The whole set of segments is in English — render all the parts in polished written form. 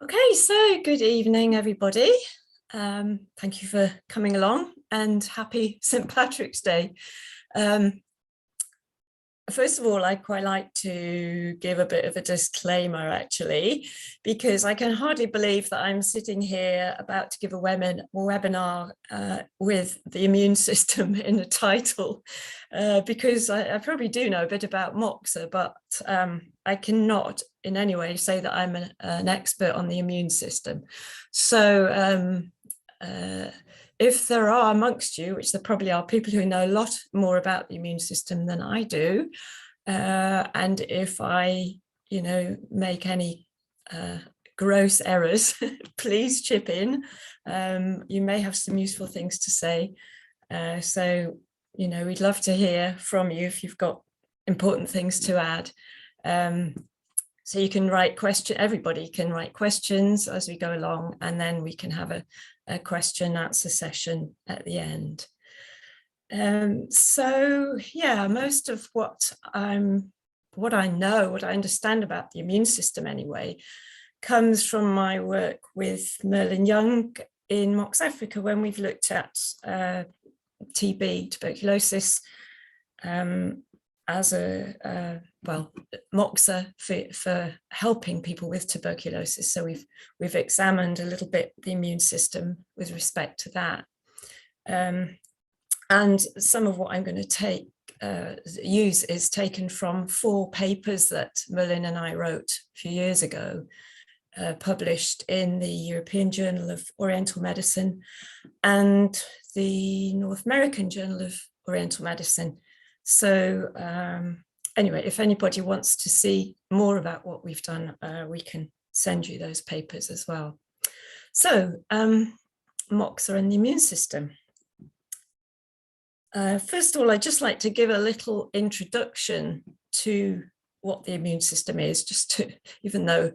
Okay, so good evening, everybody. Thank you for coming along and happy St. Patrick's Day. First of all, I'd quite like to give a bit of a disclaimer, actually, because I can hardly believe that I'm sitting here about to give a webinar with the immune system in the title, because I probably do know a bit about Moxa, but I cannot in any way say that I'm an expert on the immune system. So if there are amongst you, which there probably are, people who know a lot more about the immune system than I do, and if I, make any gross errors, please chip in. You may have some useful things to say. So, we'd love to hear from you if you've got important things to add. So you can write everybody can write questions as we go along, and then we can have a question answer session at the end. So yeah, most of what I understand about the immune system anyway, comes from my work with Merlin Young in Moxafrica, when we've looked at TB, tuberculosis, as Moxa for helping people with tuberculosis. So we've examined a little bit the immune system with respect to that. And some of what I'm going to use is taken from 4 papers that Merlin and I wrote a few years ago, published in the European Journal of Oriental Medicine and the North American Journal of Oriental Medicine. So anyway, if anybody wants to see more about what we've done, we can send you those papers as well. So Moxa and the immune system. First of all, I'd just like to give a little introduction to what the immune system is, even though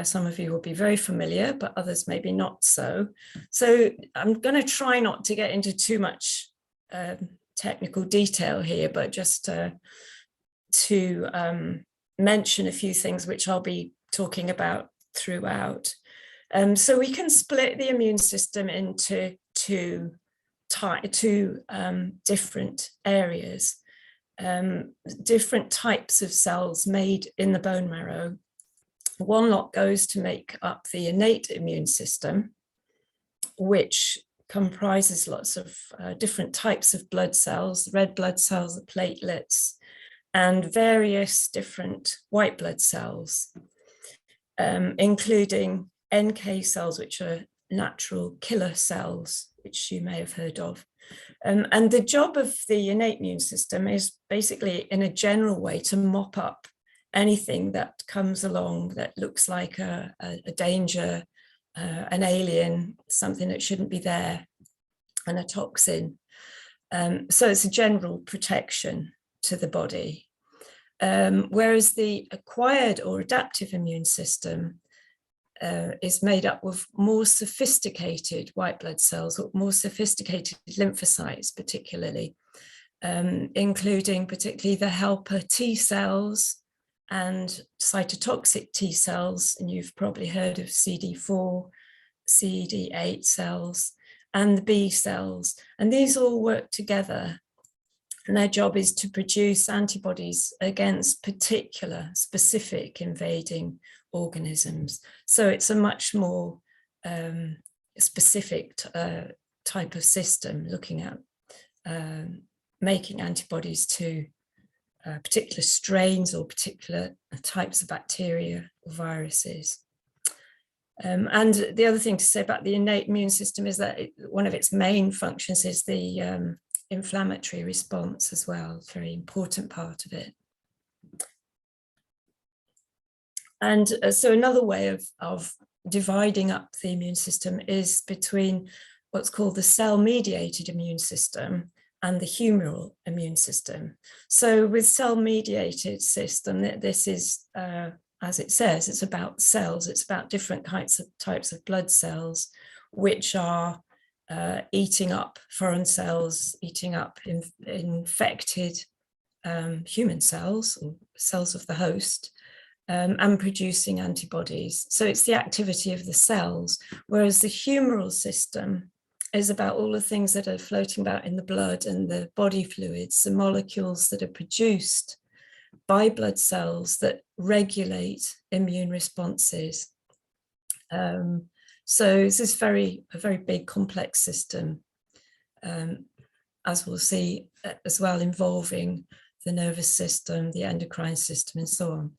some of you will be very familiar, but others maybe not so. So I'm going to try not to get into too much technical detail here, but just to mention a few things which I'll be talking about throughout. So we can split the immune system into two different areas, different types of cells made in the bone marrow. One lot goes to make up the innate immune system, which comprises lots of different types of blood cells, red blood cells, the platelets, and various different white blood cells, including NK cells, which are natural killer cells, which you may have heard of. And the job of the innate immune system is basically, in a general way, to mop up anything that comes along that looks like a danger, an alien, something that shouldn't be there, and a toxin. So it's a general protection to the body. Whereas the acquired or adaptive immune system is made up of more sophisticated white blood cells, or more sophisticated lymphocytes, particularly, including particularly the helper T cells and cytotoxic T cells, and you've probably heard of CD4, CD8 cells, and the B cells. And these all work together, and their job is to produce antibodies against particular specific invading organisms. So it's a much more specific type of system, looking at making antibodies to particular strains or particular types of bacteria or viruses. And the other thing to say about the innate immune system is that one of its main functions is the inflammatory response as well. It's a very important part of it. And so another way of dividing up the immune system is between what's called the cell-mediated immune system and the humoral immune system. So with cell-mediated system, this is, as it says, it's about cells. It's about different types of blood cells, which are eating up foreign cells, eating up infected human cells or cells of the host, and producing antibodies. So it's the activity of the cells, whereas the humoral system is about all the things that are floating about in the blood and the body fluids, the molecules that are produced by blood cells that regulate immune responses. So this is a very big complex system, as we'll see as well, involving the nervous system, the endocrine system, and so on.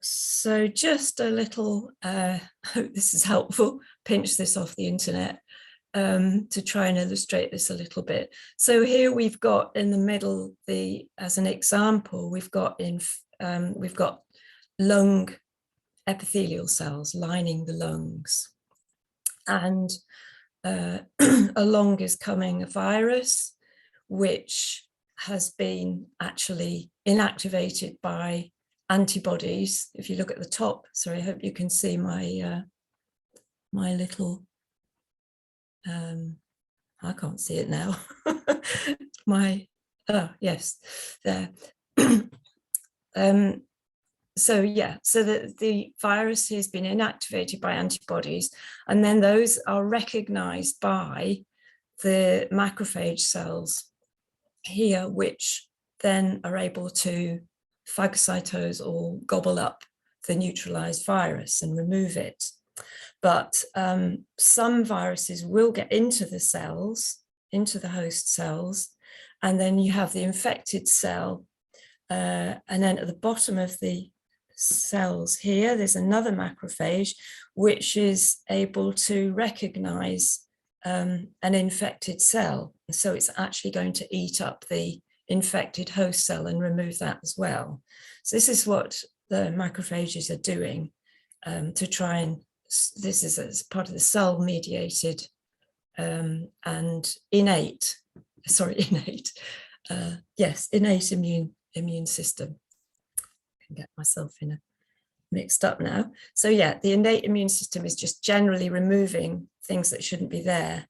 So just a little, I hope this is helpful, pinch this off the internet to try and illustrate this a little bit. So here we've got in the middle, as an example, we've got lung epithelial cells lining the lungs. And along is coming a virus, which has been actually inactivated by antibodies. If you look at the top, sorry, I hope you can see my my little, I can't see it now. Yes, there. So yeah, so the virus has been inactivated by antibodies, and then those are recognized by the macrophage cells here, which then are able to phagocytose or gobble up the neutralized virus and remove it. But some viruses will get into the cells, into the host cells, and then you have the infected cell, and then at the bottom of the cells here, there's another macrophage which is able to recognize an infected cell. So it's actually going to eat up the infected host cell and remove that as well. So this is what the macrophages are doing to try and, this is as part of the cell-mediated and innate immune system. I can get myself mixed up now. So yeah, the innate immune system is just generally removing things that shouldn't be there.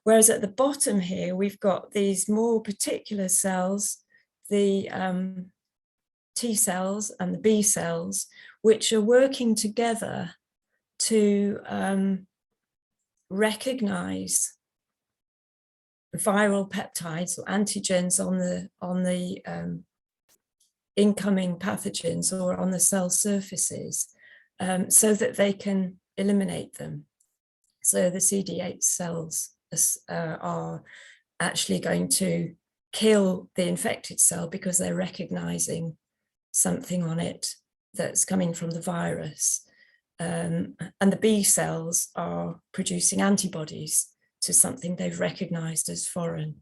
Whereas at the bottom here, we've got these more particular cells, the T cells and the B cells, which are working together to recognize viral peptides or antigens on the incoming pathogens or on the cell surfaces, so that they can eliminate them. So the CD8 cells are actually going to kill the infected cell because they're recognizing something on it that's coming from the virus. And the B cells are producing antibodies to something they've recognized as foreign.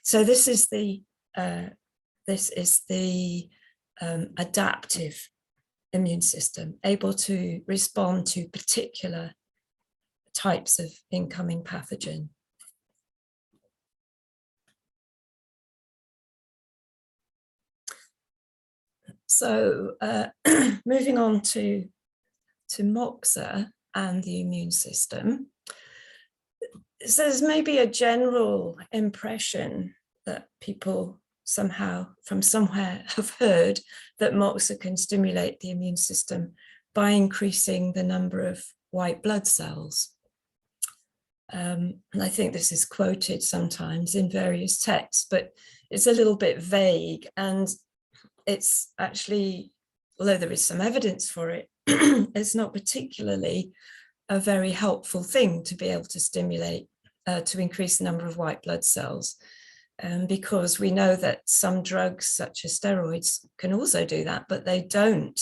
So this is the adaptive immune system, able to respond to particular types of incoming pathogen. So moving on to Moxa and the immune system. So there's maybe a general impression that people somehow from somewhere have heard that Moxa can stimulate the immune system by increasing the number of white blood cells. And I think this is quoted sometimes in various texts, but it's a little bit vague, and it's actually, although there is some evidence for it, it's not particularly a very helpful thing to be able to stimulate, to increase the number of white blood cells, because we know that some drugs such as steroids can also do that, but they don't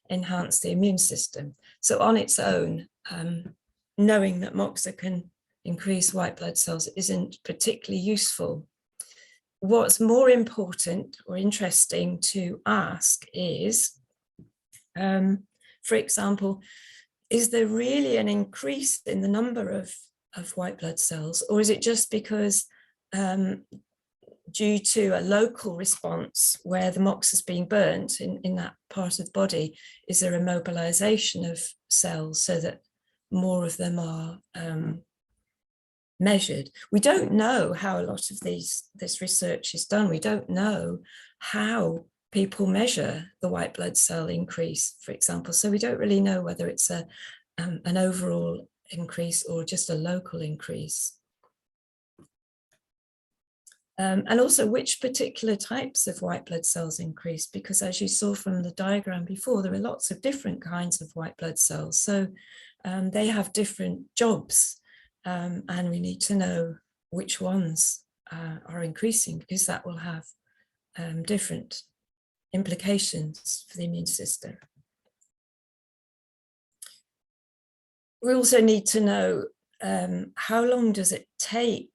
enhance the immune system. So on its own, knowing that Moxa can increase white blood cells isn't particularly useful. What's more important or interesting to ask is, for example, is there really an increase in the number of white blood cells, or is it just because due to a local response where the Moxa is being burnt in that part of the body, is there a mobilization of cells so that more of them are measured? We don't know how a lot of this research is done. We don't know how people measure the white blood cell increase, for example. So we don't really know whether it's an overall increase or just a local increase. And also which particular types of white blood cells increase, because as you saw from the diagram before, there are lots of different kinds of white blood cells. So they have different jobs, and we need to know which ones are increasing, because that will have different implications for the immune system. We also need to know how long does it take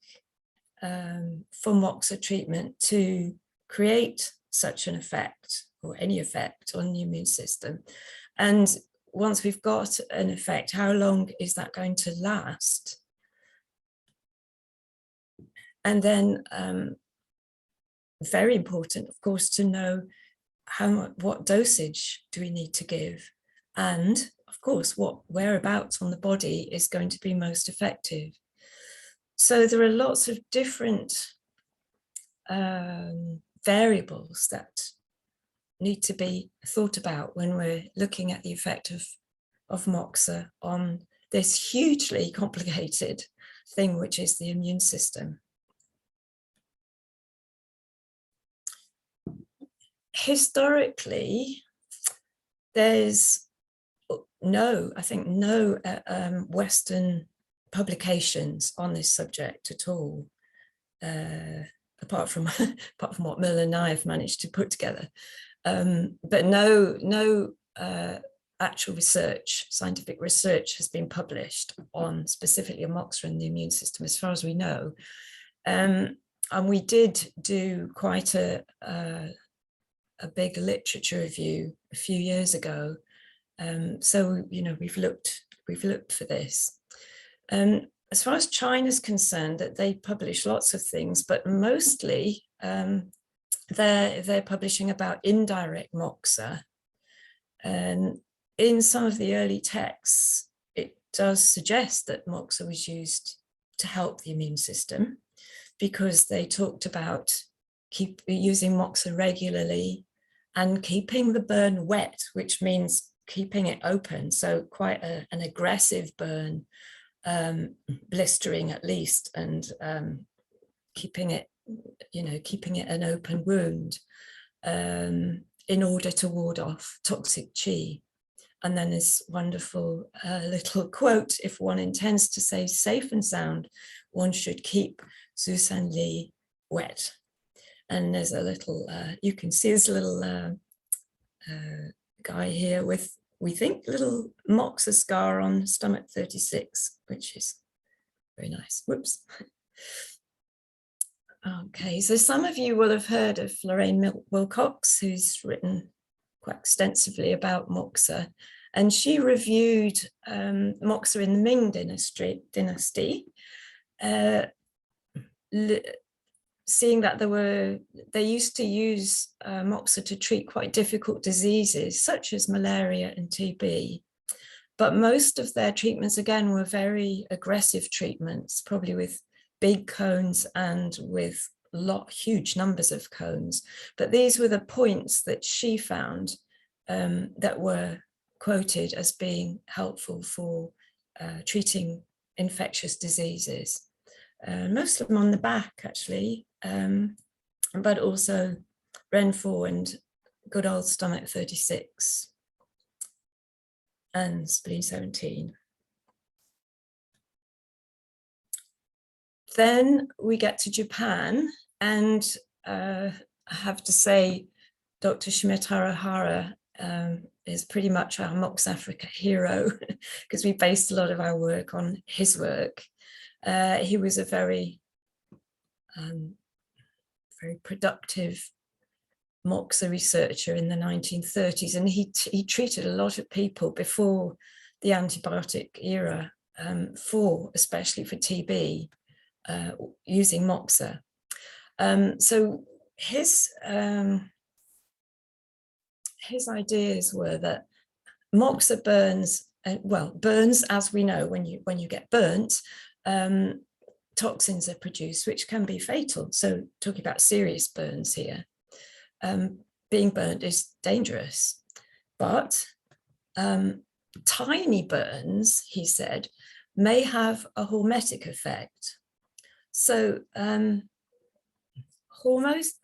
for Moxa treatment to create such an effect, or any effect on the immune system. And once we've got an effect, how long is that going to last? And then very important, of course, to know what dosage do we need to give, and of course what whereabouts on the body is going to be most effective. So there are lots of different variables that need to be thought about when we're looking at the effect of Moxa on this hugely complicated thing, which is the immune system. Historically, there's no Western publications on this subject at all, apart from what Mill and I have managed to put together, but no actual research, scientific research, has been published on specifically on Moxa and the immune system, as far as we know. And we did do quite a big literature review a few years ago. So we've looked for this. As far as China's concerned, that they publish lots of things, but mostly they're publishing about indirect Moxa. And in some of the early texts, it does suggest that Moxa was used to help the immune system, because they talked about using Moxa regularly and keeping the burn wet, which means keeping it open. So quite an aggressive burn, blistering at least, and keeping it an open wound in order to ward off toxic qi. And then this wonderful little quote: if one intends to stay safe and sound, one should keep Zusan Li wet. And there's a little, you can see this little guy here with, we think, little Moxa scar on stomach 36, which is very nice. Whoops. Okay, so some of you will have heard of Lorraine Wilcox, who's written quite extensively about Moxa, and she reviewed Moxa in the Ming dynasty, seeing that they used to use Moxa to treat quite difficult diseases such as malaria and TB. But most of their treatments, again, were very aggressive treatments, probably with big cones and with huge numbers of cones. But these were the points that she found that were quoted as being helpful for treating infectious diseases. Most of them on the back, actually, but also Ren4 and good old stomach 36 and spleen 17. Then we get to Japan, and I have to say Dr. Shimitora Hara is pretty much our Moxafrica hero, because we based a lot of our work on his work. He was a very productive Moxa researcher in the 1930s, and he treated a lot of people before the antibiotic era, especially for TB, using Moxa. So his ideas were that Moxa burns, burns, as we know, when you get burnt, toxins are produced which can be fatal. So talking about serious burns here. being burnt is dangerous, but tiny burns, he said, may have a hormetic effect. So hormesis,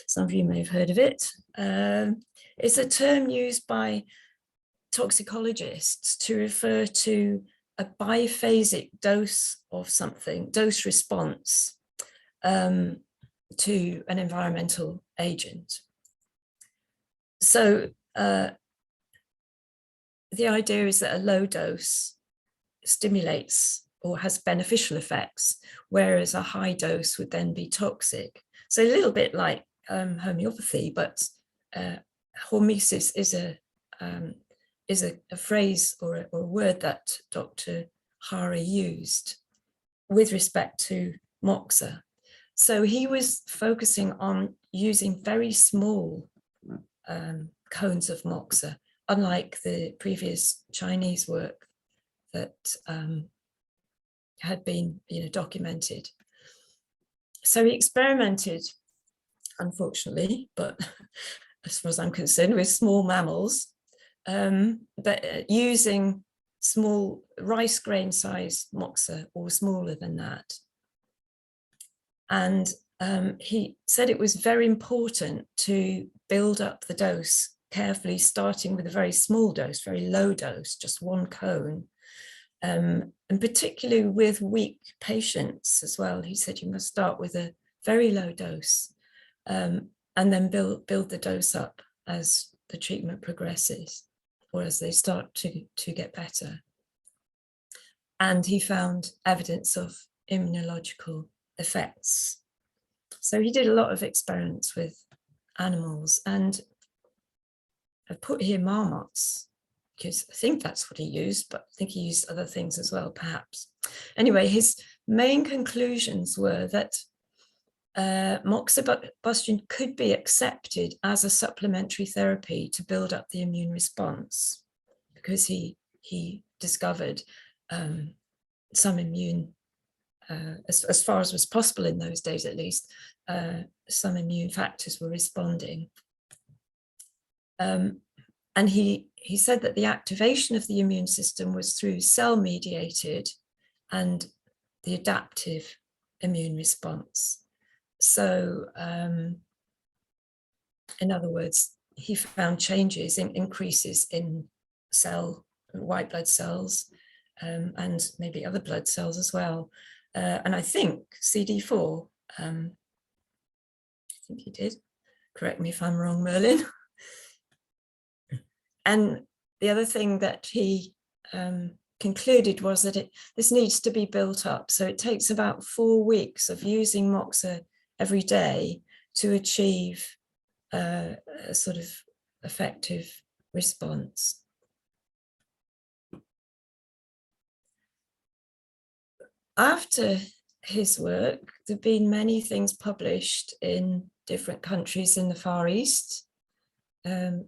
some of you may have heard of it. It's a term used by toxicologists to refer to a biphasic dose of something, dose response to an environmental agent. So the idea is that a low dose stimulates or has beneficial effects, whereas a high dose would then be toxic. So a little bit like homeopathy, but hormesis is a phrase or a word that Dr. Hara used with respect to Moxa. So he was focusing on using very small cones of Moxa, unlike the previous Chinese work that had been documented. So he experimented, unfortunately, but as far as I'm concerned, with small mammals, but using small rice grain size Moxa or smaller than that. And he said it was very important to build up the dose carefully, starting with a very small dose, very low dose, just one cone. And particularly with weak patients as well. He said you must start with a very low dose and then build the dose up as the treatment progresses or as they start to get better. And he found evidence of immunological effects. So he did a lot of experiments with animals, and I've put here marmots because I think that's what he used, but I think he used other things as well, perhaps. Anyway, his main conclusions were that moxibustion could be accepted as a supplementary therapy to build up the immune response, because he discovered some immune, as far as was possible in those days at least, some immune factors were responding. And he said that the activation of the immune system was through cell-mediated and the adaptive immune response. So in other words, he found changes in increases in white blood cells and maybe other blood cells as well. And I think CD4, I think he did, correct me if I'm wrong, Merlin. And the other thing that he concluded was that this needs to be built up. So it takes about 4 weeks of using Moxa every day to achieve a sort of effective response. After his work, there have been many things published in different countries in the Far East,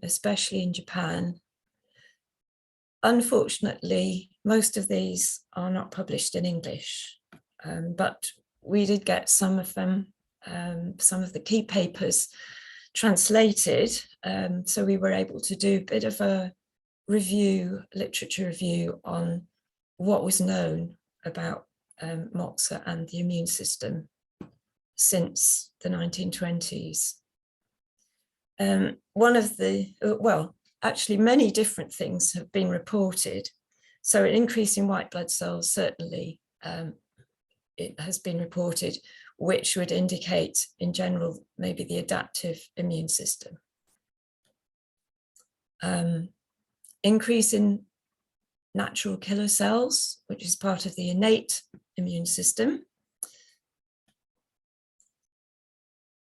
especially in Japan. Unfortunately, most of these are not published in English, but we did get some of them, some of the key papers translated. So we were able to do a bit of a review, literature review on what was known about Moxa and the immune system since the 1920s. One of the, well, actually many different things have been reported. So an increase in white blood cells, certainly it has been reported, which would indicate in general, maybe the adaptive immune system. Increase in natural killer cells, which is part of the innate immune system.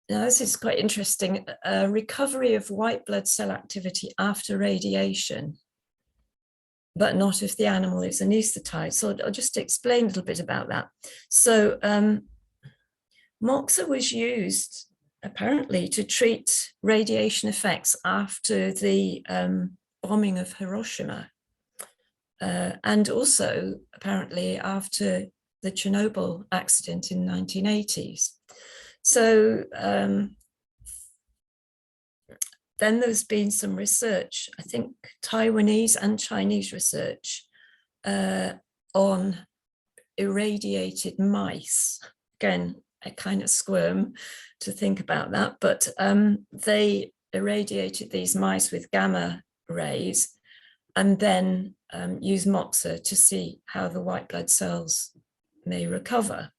Now, this is quite interesting. Recovery of white blood cell activity after radiation, but not if the animal is anesthetized. So I'll just explain a little bit about that. So Moxa was used apparently to treat radiation effects after the bombing of Hiroshima, and also apparently after the Chernobyl accident in the 1980s. So then there's been some research, I think Taiwanese and Chinese research on irradiated mice. Again, I kind of squirm to think about that, but they irradiated these mice with gamma rays and then used Moxa to see how the white blood cells may recover.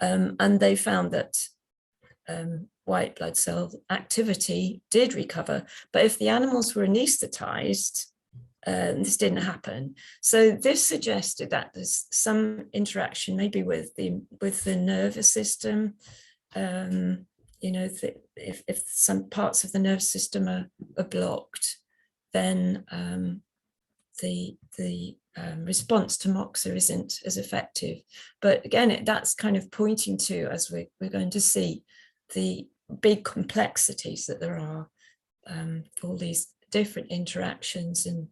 And they found that white blood cell activity did recover, but if the animals were anesthetized, this didn't happen. So this suggested that there's some interaction maybe with the nervous system. You know, if some parts of the nervous system are blocked, then the response to Moxa isn't as effective. But again, that's kind of pointing to, as we're going to see, the big complexities that there are, all these different interactions and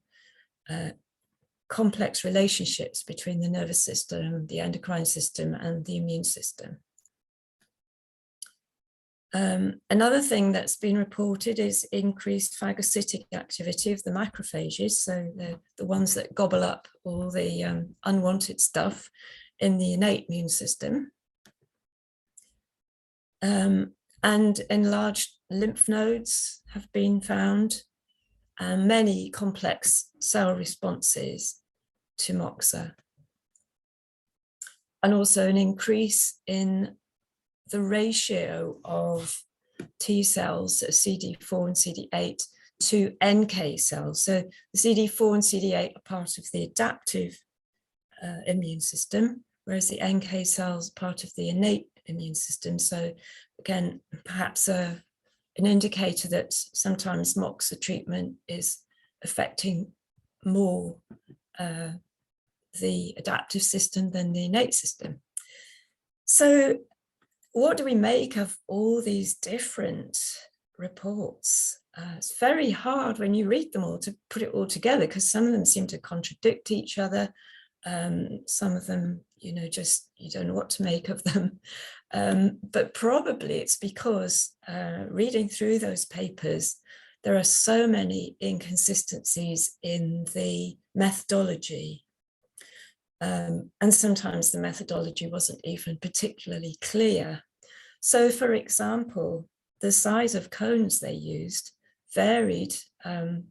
complex relationships between the nervous system, the endocrine system, and the immune system. Another thing that's been reported is increased phagocytic activity of the macrophages, so the ones that gobble up all the unwanted stuff in the innate immune system. And enlarged lymph nodes have been found, and many complex cell responses to Moxa. And also an increase in the ratio of T cells, CD4 and CD8, to NK cells. So the CD4 and CD8 are part of the adaptive immune system, whereas the NK cells are part of the innate immune system. So again, perhaps an indicator that sometimes Moxa treatment is affecting more the adaptive system than the innate system. So what do we make of all these different reports? It's very hard when you read them all to put it all together, because some of them seem to contradict each other. Some of them, you know, just you don't know what to make of them. But probably it's because reading through those papers, there are so many inconsistencies in the methodology. And sometimes the methodology wasn't even particularly clear. So, for example, the size of cones they used varied from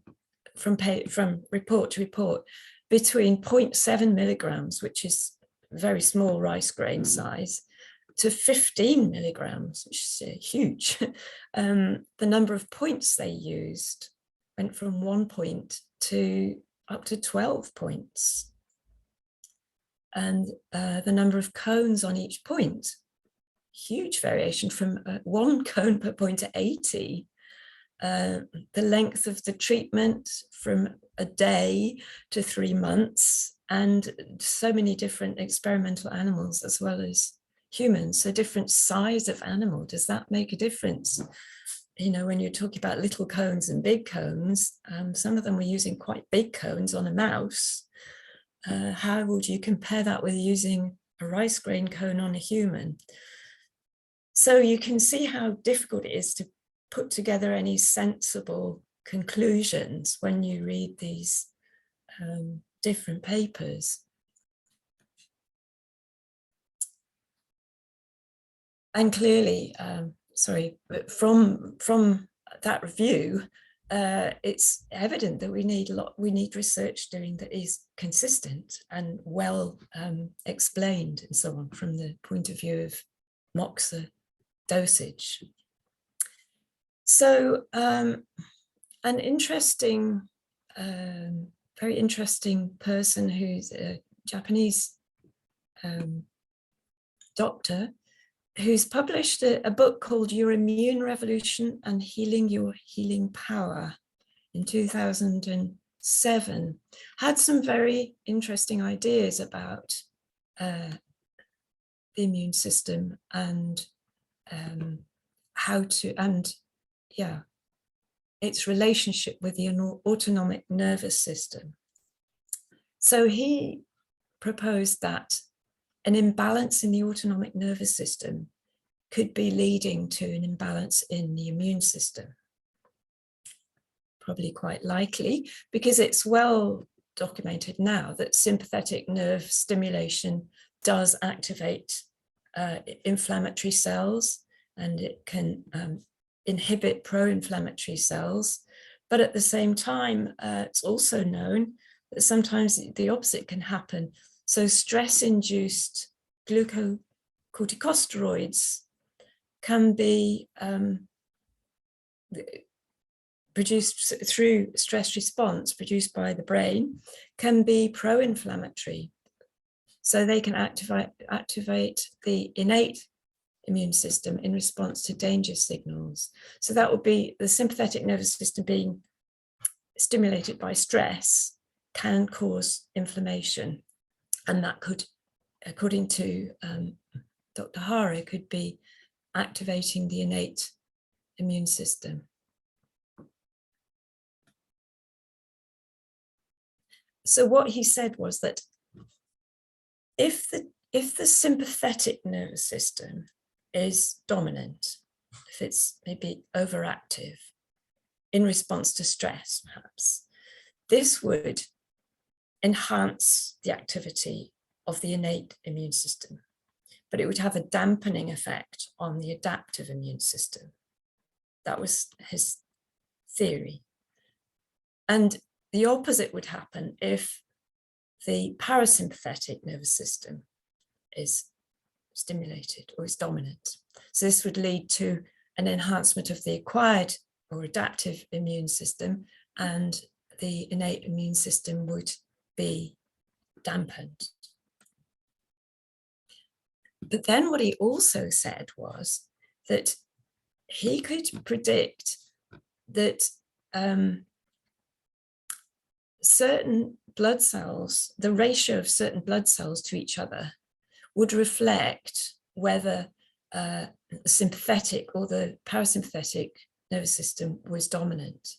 report to report between 0.7 milligrams, which is very small rice grain size, to 15 milligrams, which is huge. The number of points they used went from 1 point to up to 12 points. And the number of cones on each point, huge variation from 1 cone per point to 80. The length of the treatment from a day to 3 months, and so many different experimental animals as well as humans. So different size of animal, does that make a difference? You know, when you're talking about little cones and big cones, some of them were using quite big cones on a mouse. How would you compare that with using a rice grain cone on a human? So you can see how difficult it is to put together any sensible conclusions when you read these different papers. And clearly, but from that review, it's evident that we need research doing that is consistent and well explained and so on from the point of view of Moxa dosage. So an interesting, very interesting person who's a Japanese doctor, who's published a book called Your Immune Revolution and Healing Your Healing Power in 2007, had some very interesting ideas about the immune system and its relationship with the autonomic nervous system. So he proposed that an imbalance in the autonomic nervous system could be leading to an imbalance in the immune system. probably quite likely, because it's well documented now that sympathetic nerve stimulation does activate inflammatory cells, and it can inhibit pro-inflammatory cells. But at the same time, it's also known that sometimes the opposite can happen. So stress-induced glucocorticosteroids can be produced through stress response produced by the brain, can be pro-inflammatory. So they can activate the innate immune system in response to danger signals. So that would be the sympathetic nervous system being stimulated by stress can cause inflammation. And that could, according to Dr. Hara, could be activating the innate immune system. So what he said was that if the sympathetic nervous system is dominant, if it's maybe overactive in response to stress, perhaps, this would enhance the activity of the innate immune system, but it would have a dampening effect on the adaptive immune system. That was his theory. And the opposite would happen if the parasympathetic nervous system is stimulated or is dominant. So this would lead to an enhancement of the acquired or adaptive immune system, and the innate immune system would be dampened. But then what he also said was that he could predict that certain blood cells, the ratio of certain blood cells to each other, would reflect whether the sympathetic or the parasympathetic nervous system was dominant.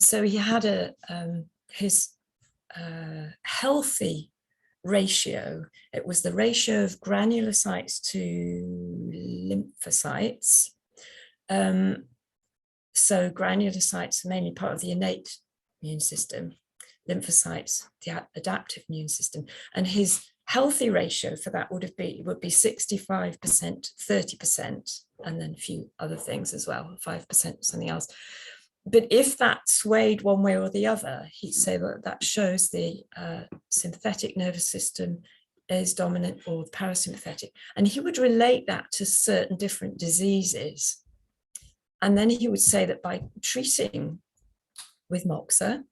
So he had his healthy ratio. It was the ratio of granulocytes to lymphocytes. So granulocytes are mainly part of the innate immune system, lymphocytes, the adaptive immune system. And his healthy ratio for that would be 65%, 30%, and then a few other things as well, 5% something else. But if that swayed one way or the other, he'd say that that shows the sympathetic nervous system is dominant or parasympathetic. And he would relate that to certain different diseases. And then he would say that by treating with Moxa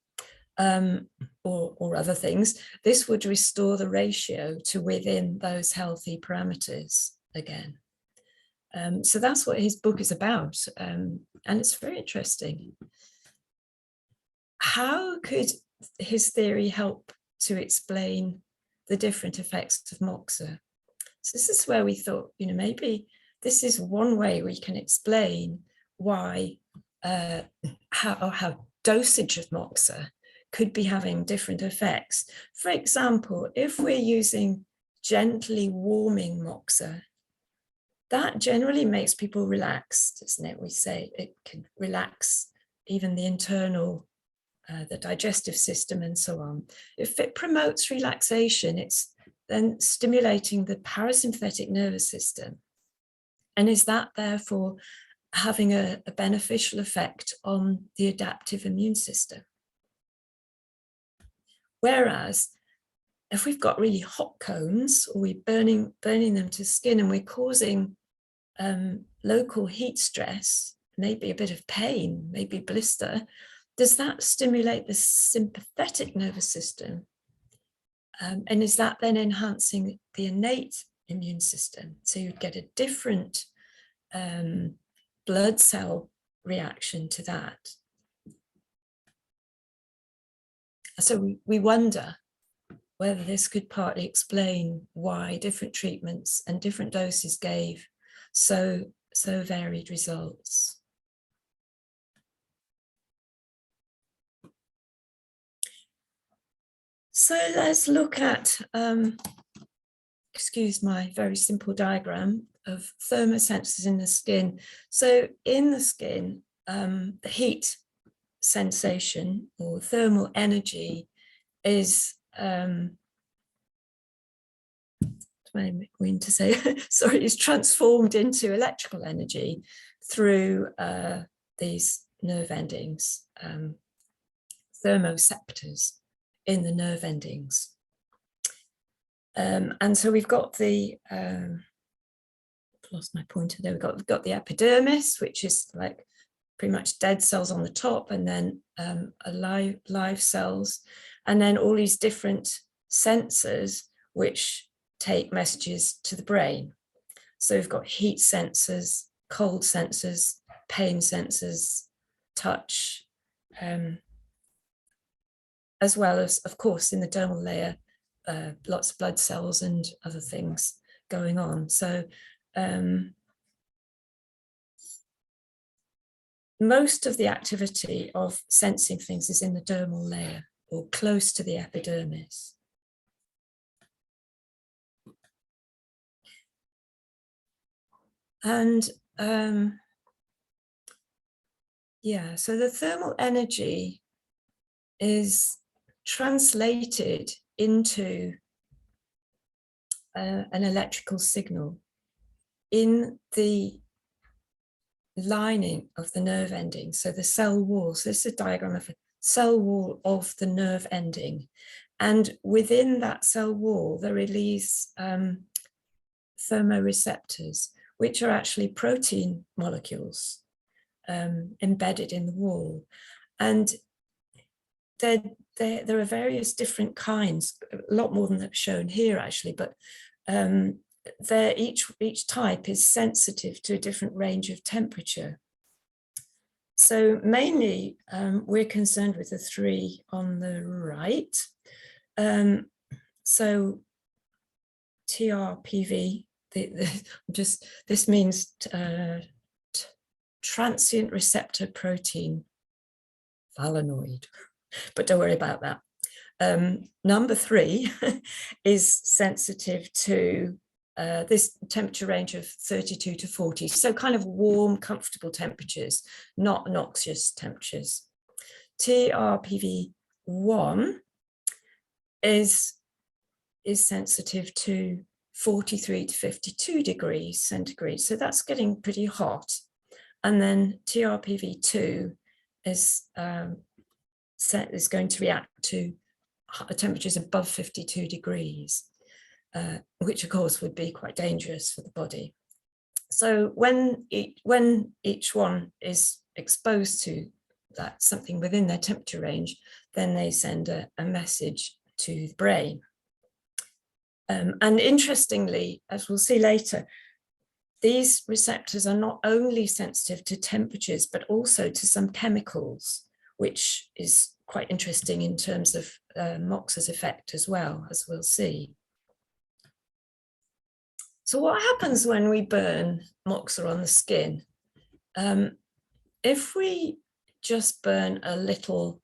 or other things, this would restore the ratio to within those healthy parameters again. So that's what his book is about, and it's very interesting. How could his theory help to explain the different effects of Moxa? So this is where we thought, maybe this is one way we can explain why how dosage of Moxa could be having different effects. For example, if we're using gently warming Moxa, that generally makes people relaxed, doesn't it? We say it can relax even the internal, the digestive system and so on. If it promotes relaxation, it's then stimulating the parasympathetic nervous system. And is that therefore having a beneficial effect on the adaptive immune system? Whereas if we've got really hot cones, or we're burning them to skin, and we're causing local heat stress, maybe a bit of pain, maybe blister, does that stimulate the sympathetic nervous system? And is that then enhancing the innate immune system? So you'd get a different blood cell reaction to that. So we wonder whether this could partly explain why different treatments and different doses gave so varied results. So let's look at, excuse my very simple diagram of thermosensors in the skin. So in the skin, the heat sensation or thermal energy is is transformed into electrical energy through these nerve endings, thermoceptors in the nerve endings. And so we've got the lost my pointer there. We've got the epidermis, which is like pretty much dead cells on the top, and then live cells, and then all these different sensors which take messages to the brain. So we've got heat sensors, cold sensors, pain sensors, touch, as well as, of course, in the dermal layer, lots of blood cells and other things going on. So most of the activity of sensing things is in the dermal layer or close to the epidermis. And yeah, so the thermal energy is translated into an electrical signal in the lining of the nerve ending. So the cell wall, so this is a diagram of a cell wall of the nerve ending. And within that cell wall, there are these thermoreceptors, which are actually protein molecules embedded in the wall. And there are various different kinds, a lot more than that's shown here actually, but each type is sensitive to a different range of temperature. So mainly we're concerned with the three on the right. So TRPV, this means transient receptor protein phalanoid, but don't worry about that. Number 3 is sensitive to this temperature range of 32 to 40, so kind of warm, comfortable temperatures, not noxious temperatures. TRPV1 is sensitive to 43 to 52 degrees centigrade, so that's getting pretty hot. And then TRPV2 is going to react to temperatures above 52 degrees, which of course would be quite dangerous for the body. So when each one is exposed to that, something within their temperature range, then they send a message to the brain. And interestingly, as we'll see later, these receptors are not only sensitive to temperatures, but also to some chemicals, which is quite interesting in terms of Moxa's effect as well, as we'll see. So what happens when we burn Moxa on the skin? If we just burn a little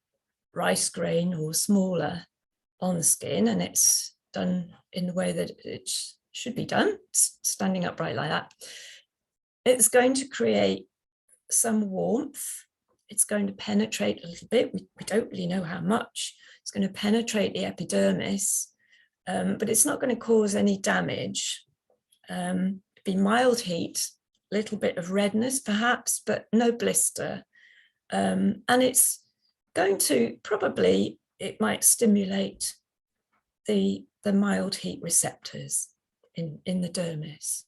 rice grain or smaller on the skin, and it's done in the way that it should be done, standing upright like that, it's going to create some warmth. It's going to penetrate a little bit. We don't really know how much. It's going to penetrate the epidermis, but it's not going to cause any damage. Be mild heat, a little bit of redness perhaps, but no blister. And it's going to probably, it might stimulate the mild heat receptors in the dermis.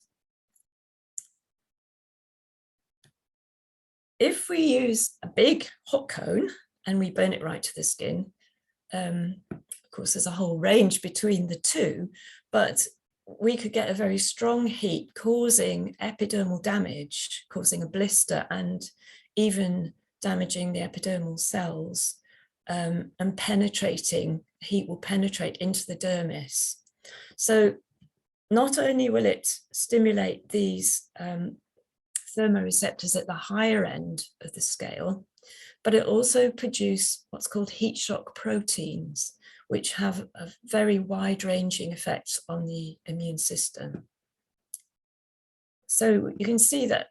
If we use a big hot cone and we burn it right to the skin, of course, there's a whole range between the two, but we could get a very strong heat causing epidermal damage, causing a blister and even damaging the epidermal cells, and penetrating, heat will penetrate into the dermis. So not only will it stimulate these thermoreceptors at the higher end of the scale, but it also produces what's called heat shock proteins, which have a very wide-ranging effect on the immune system. So you can see that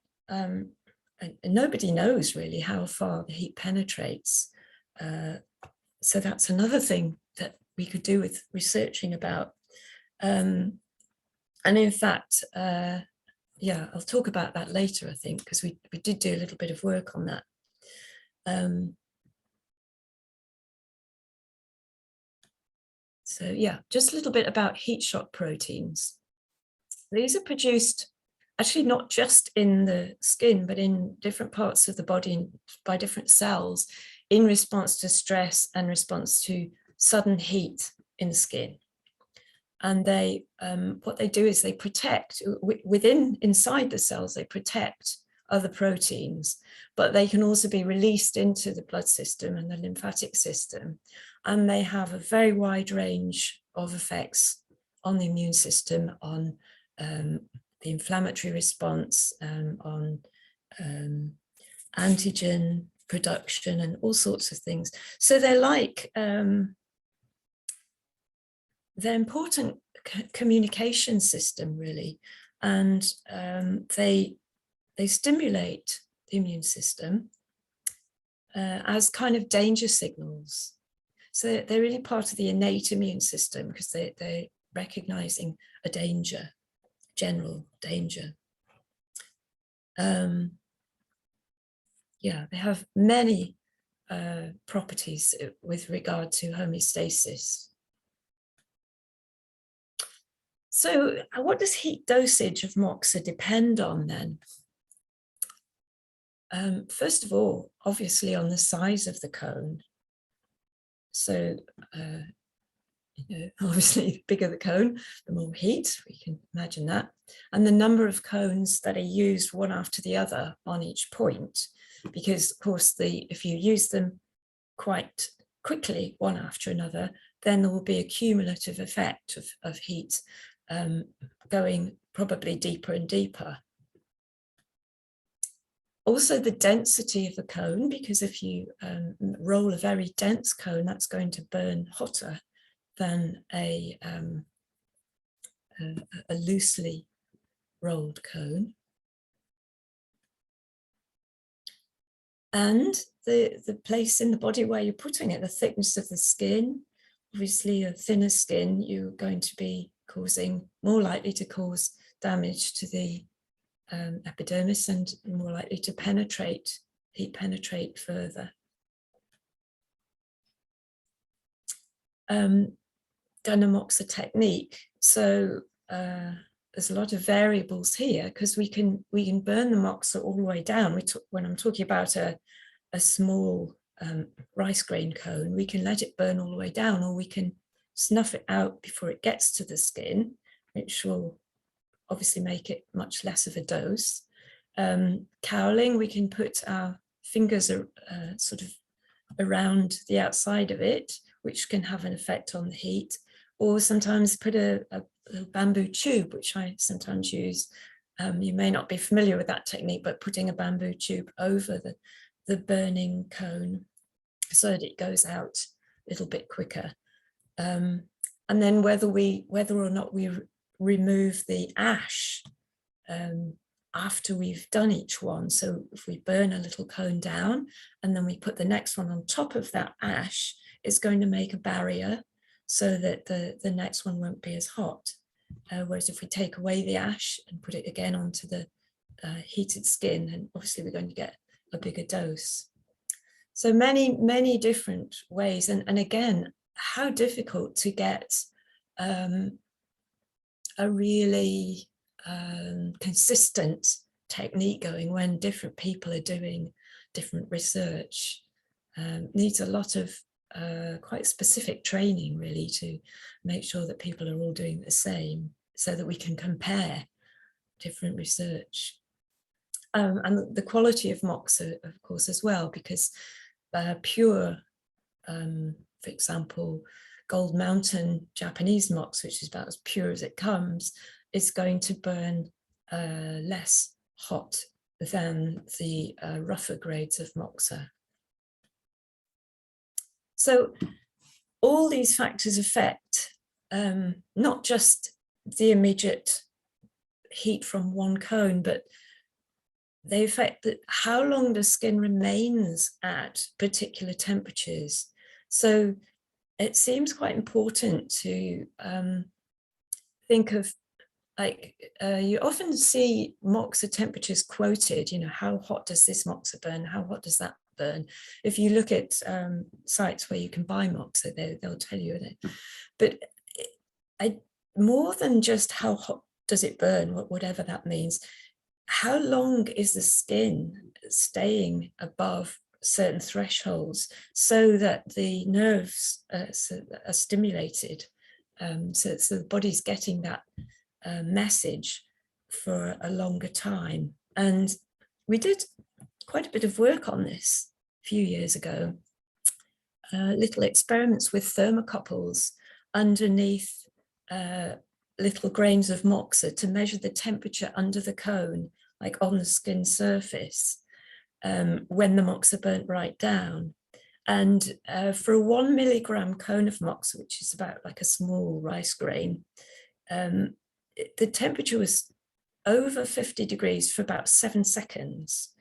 nobody knows really how far the heat penetrates. so that's another thing that we could do with researching about. And in fact, yeah, I'll talk about that later, I think, because we did do a little bit of work on that. So yeah, just a little bit about heat shock proteins. These are produced actually not just in the skin, but in different parts of the body by different cells in response to stress and response to sudden heat in the skin. And they, what they do is they protect inside the cells, they protect other proteins, but they can also be released into the blood system and the lymphatic system. And they have a very wide range of effects on the immune system, on the inflammatory response, on antigen production and all sorts of things. So they're like, they're important communication system really, and they stimulate the immune system as kind of danger signals. So they're really part of the innate immune system because they're recognizing a danger, general danger. Yeah, they have many properties with regard to homeostasis. So what does heat dosage of Moxa depend on then? First of all, obviously on the size of the cone. So, you know, obviously the bigger the cone, the more heat, we can imagine that. And the number of cones that are used one after the other on each point, because of course, if you use them quite quickly, one after another, then there will be a cumulative effect of heat going probably deeper and deeper. Also the density of the cone, because if you roll a very dense cone, that's going to burn hotter than a loosely rolled cone. And the place in the body where you're putting it, the thickness of the skin. Obviously a thinner skin, you're going to be more likely to cause damage to the epidermis and more likely to heat penetrate further. Done a Moxa technique. So there's a lot of variables here because we can burn the Moxa all the way down. When I'm talking about a small rice grain cone, we can let it burn all the way down, or we can snuff it out before it gets to the skin, which will obviously make it much less of a dose. Cowling, we can put our fingers sort of around the outside of it, which can have an effect on the heat, or sometimes put a little bamboo tube, which I sometimes use. You may not be familiar with that technique, but putting a bamboo tube over the burning cone so that it goes out a little bit quicker. And then whether or not we remove the ash after we've done each one. So if we burn a little cone down and then we put the next one on top of that ash, it's going to make a barrier so that the next one won't be as hot. Whereas if we take away the ash and put it again onto the heated skin, then obviously we're going to get a bigger dose. So many different ways. And again, how difficult to get a really consistent technique going when different people are doing different research. Needs a lot of quite specific training really to make sure that people are all doing the same so that we can compare different research. And the quality of Moxa, of course, as well, because pure, for example, Gold Mountain Japanese Moxa, which is about as pure as it comes, is going to burn less hot than the rougher grades of Moxa. So all these factors affect not just the immediate heat from one cone, but they affect how long the skin remains at particular temperatures. So it seems quite important to think of, like, you often see Moxa temperatures quoted, you know, how hot does this Moxa burn? How hot does that burn? If you look at sites where you can buy Moxa, they'll tell you that. But more than just how hot does it burn, whatever that means, how long is the skin staying above certain thresholds so that the nerves are stimulated, so the body's getting that message for a longer time. And we did quite a bit of work on this a few years ago, little experiments with thermocouples underneath little grains of Moxa to measure the temperature under the cone, like on the skin surface, when the Moxa burnt right down. And for a 1 milligram cone of Moxa, which is about like a small rice grain, the temperature was over 50 degrees for about 7 seconds,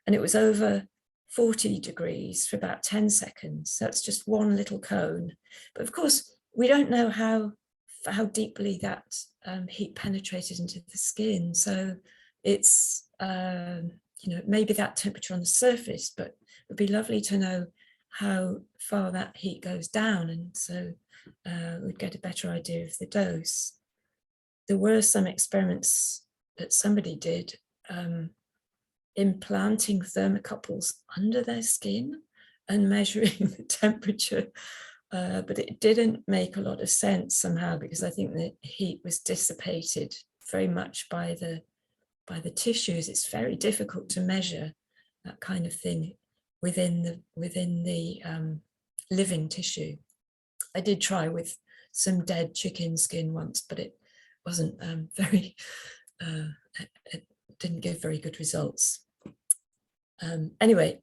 and it was over 40 degrees for about 10 seconds. So that's just one little cone. But of course, we don't know how deeply that heat penetrated into the skin. So it's, you know, maybe that temperature on the surface, but it would be lovely to know how far that heat goes down. And so we'd get a better idea of the dose. There were some experiments that somebody did implanting thermocouples under their skin and measuring the temperature, but it didn't make a lot of sense somehow, because I think the heat was dissipated very much by the tissues. It's very difficult to measure that kind of thing within the living tissue. I did try with some dead chicken skin once, but it wasn't very, it didn't give very good results. Anyway,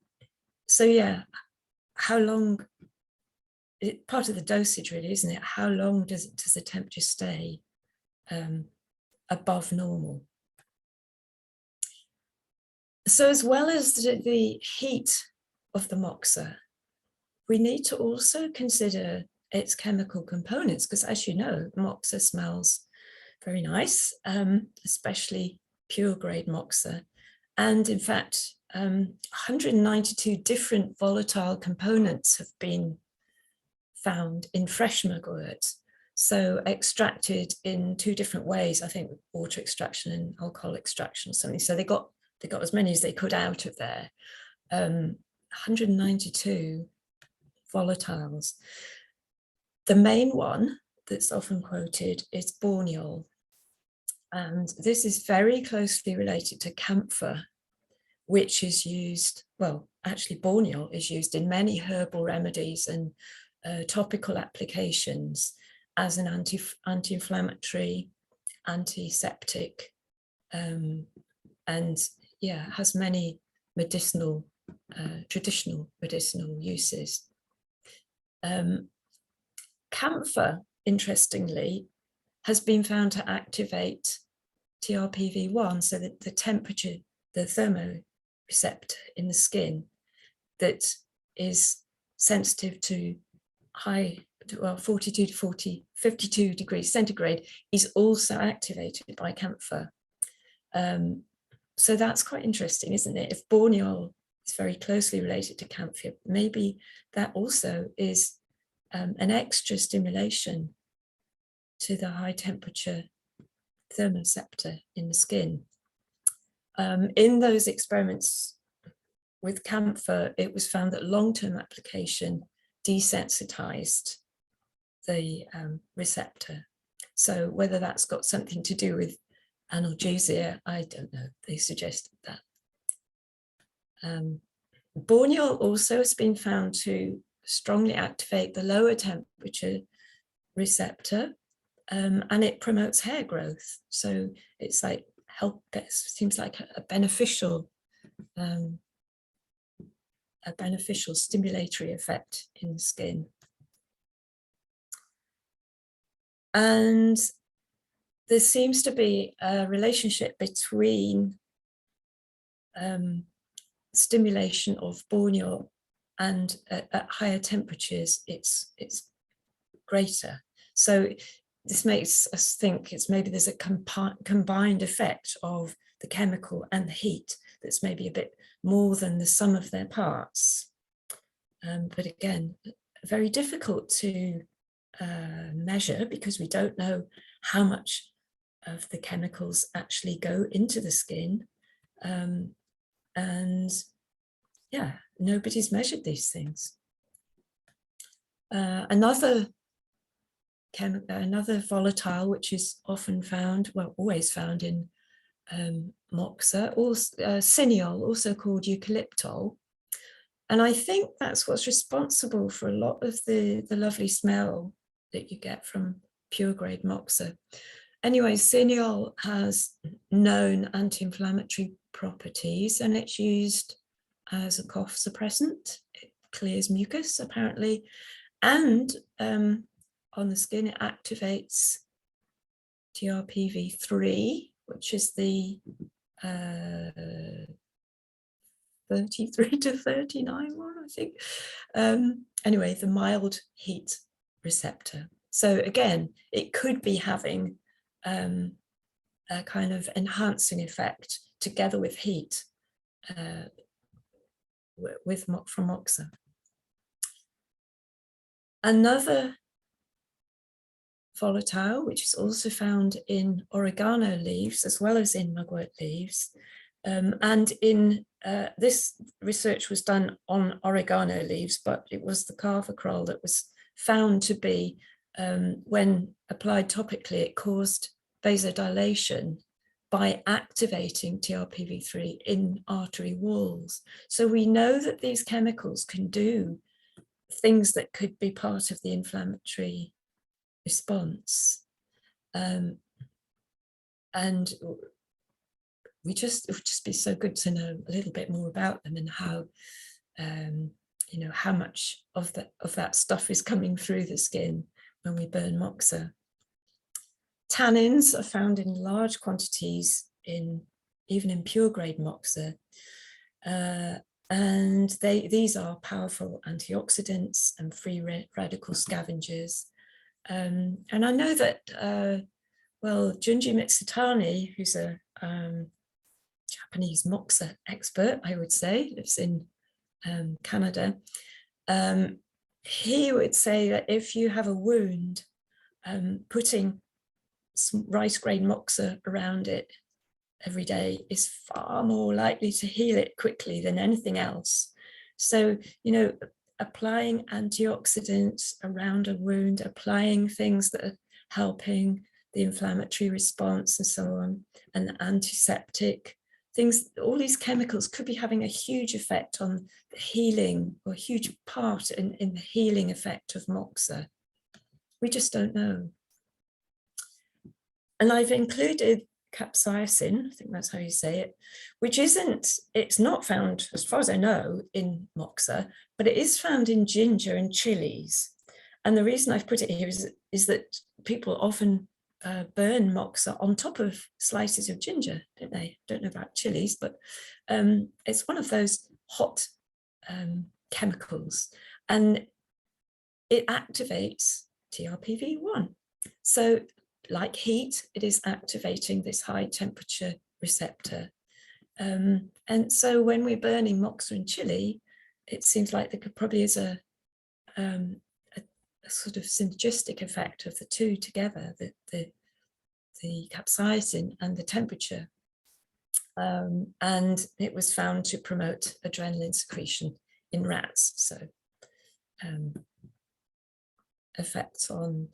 so yeah, how long, part of the dosage really, isn't it? How long does the temperature stay above normal? So as well as the heat of the Moxa, we need to also consider its chemical components, because as you know, Moxa smells very nice, especially pure grade Moxa. And in fact, 192 different volatile components have been found in fresh mugwort. So extracted in 2 different ways, I think water extraction and alcohol extraction or something. So they got as many as they could out of there. 192 volatiles. The main one that's often quoted is borneol. And this is very closely related to camphor, which is used, well, actually borneol is used in many herbal remedies and topical applications as an anti-inflammatory, antiseptic, and yeah, has many medicinal, traditional medicinal uses. Camphor, interestingly, has been found to activate TRPV1, so that the temperature, the thermoreceptor in the skin that is sensitive to high, well, 42 to 52 degrees centigrade is also activated by camphor. So that's quite interesting, isn't it? If borneol is very closely related to camphor, maybe that also is an extra stimulation to the high temperature thermoreceptor in the skin. In those experiments with camphor, it was found that long-term application desensitized the receptor. So whether that's got something to do with analgesia, I don't know. They suggested that. Borneol also has been found to strongly activate the lower temperature receptor, and it promotes hair growth. So it's like seems like a beneficial stimulatory effect in the skin. And there seems to be a relationship between stimulation of borneal, and at higher temperatures it's greater. So this makes us think it's maybe there's a combined effect of the chemical and the heat that's maybe a bit more than the sum of their parts. But again, very difficult to measure because we don't know how much of the chemicals actually go into the skin. And yeah, nobody's measured these things. Another volatile, which is often found, well, always found in Moxa, or cineol, also called eucalyptol. And I think that's what's responsible for a lot of the lovely smell that you get from pure grade Moxa. Anyway, cineol has known anti-inflammatory properties, and it's used as a cough suppressant. It clears mucus, apparently, and on the skin, it activates TRPV3, which is the 33 to 39 one, I think. Anyway, the mild heat receptor. So again, it could be having a kind of enhancing effect together with heat from Moxa. Another volatile, which is also found in oregano leaves as well as in mugwort leaves, and in this research was done on oregano leaves, but it was the carvacrol that was found to be, when applied topically, it caused vasodilation by activating TRPV3 in artery walls. So we know that these chemicals can do things that could be part of the inflammatory response. And it would just be so good to know a little bit more about them and how, you know, how much of that stuff is coming through the skin when we burn Moxa. Tannins are found in large quantities even in pure grade Moxa. And these are powerful antioxidants and free radical scavengers. And I know that, well, Junji Mitsutani, who's a Japanese Moxa expert, I would say, lives in Canada, he would say that if you have a wound, putting some rice grain Moxa around it every day is far more likely to heal it quickly than anything else. So, you know, applying antioxidants around a wound, applying things that are helping the inflammatory response and so on, and antiseptic things, all these chemicals could be having a huge effect on the healing, or a huge part in the healing effect of Moxa. We just don't know. And I've included capsaicin, I think that's how you say it, which it's not found, as far as I know, in Moxa, but it is found in ginger and chilies. And the reason I've put it here is that people often burn Moxa on top of slices of ginger, don't they? Don't know about chilies, but it's one of those hot chemicals, and it activates TRPV1. So like heat, it is activating this high temperature receptor. And so when we're burning Moxa and chili, it seems like there probably is a sort of synergistic effect of the two together, the capsaicin and the temperature. And it was found to promote adrenaline secretion in rats. So effects on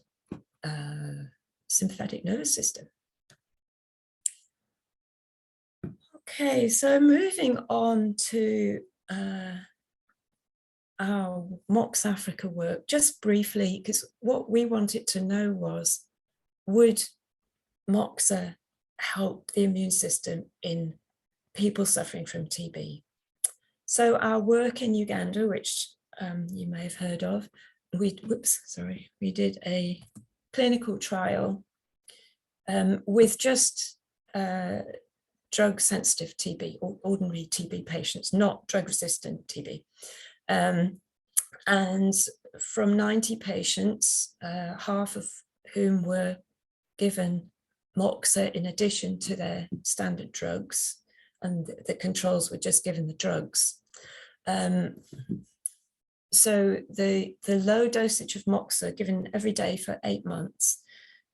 sympathetic nervous system. Okay, so moving on to our Moxafrica work, just briefly, because what we wanted to know was, would Moxa help the immune system in people suffering from TB? So our work in Uganda, which you may have heard of, we did a clinical trial with just drug-sensitive TB, or ordinary TB patients, not drug-resistant TB. And from 90 patients, half of whom were given Moxa in addition to their standard drugs, and the controls were just given the drugs. So the low dosage of Moxa given every day for 8 months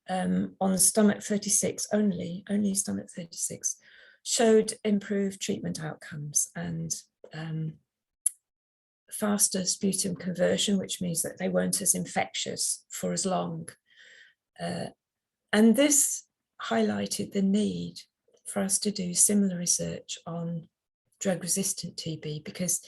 on stomach 36 only stomach 36, showed improved treatment outcomes and faster sputum conversion, which means that they weren't as infectious for as long. And this highlighted the need for us to do similar research on drug-resistant TB, because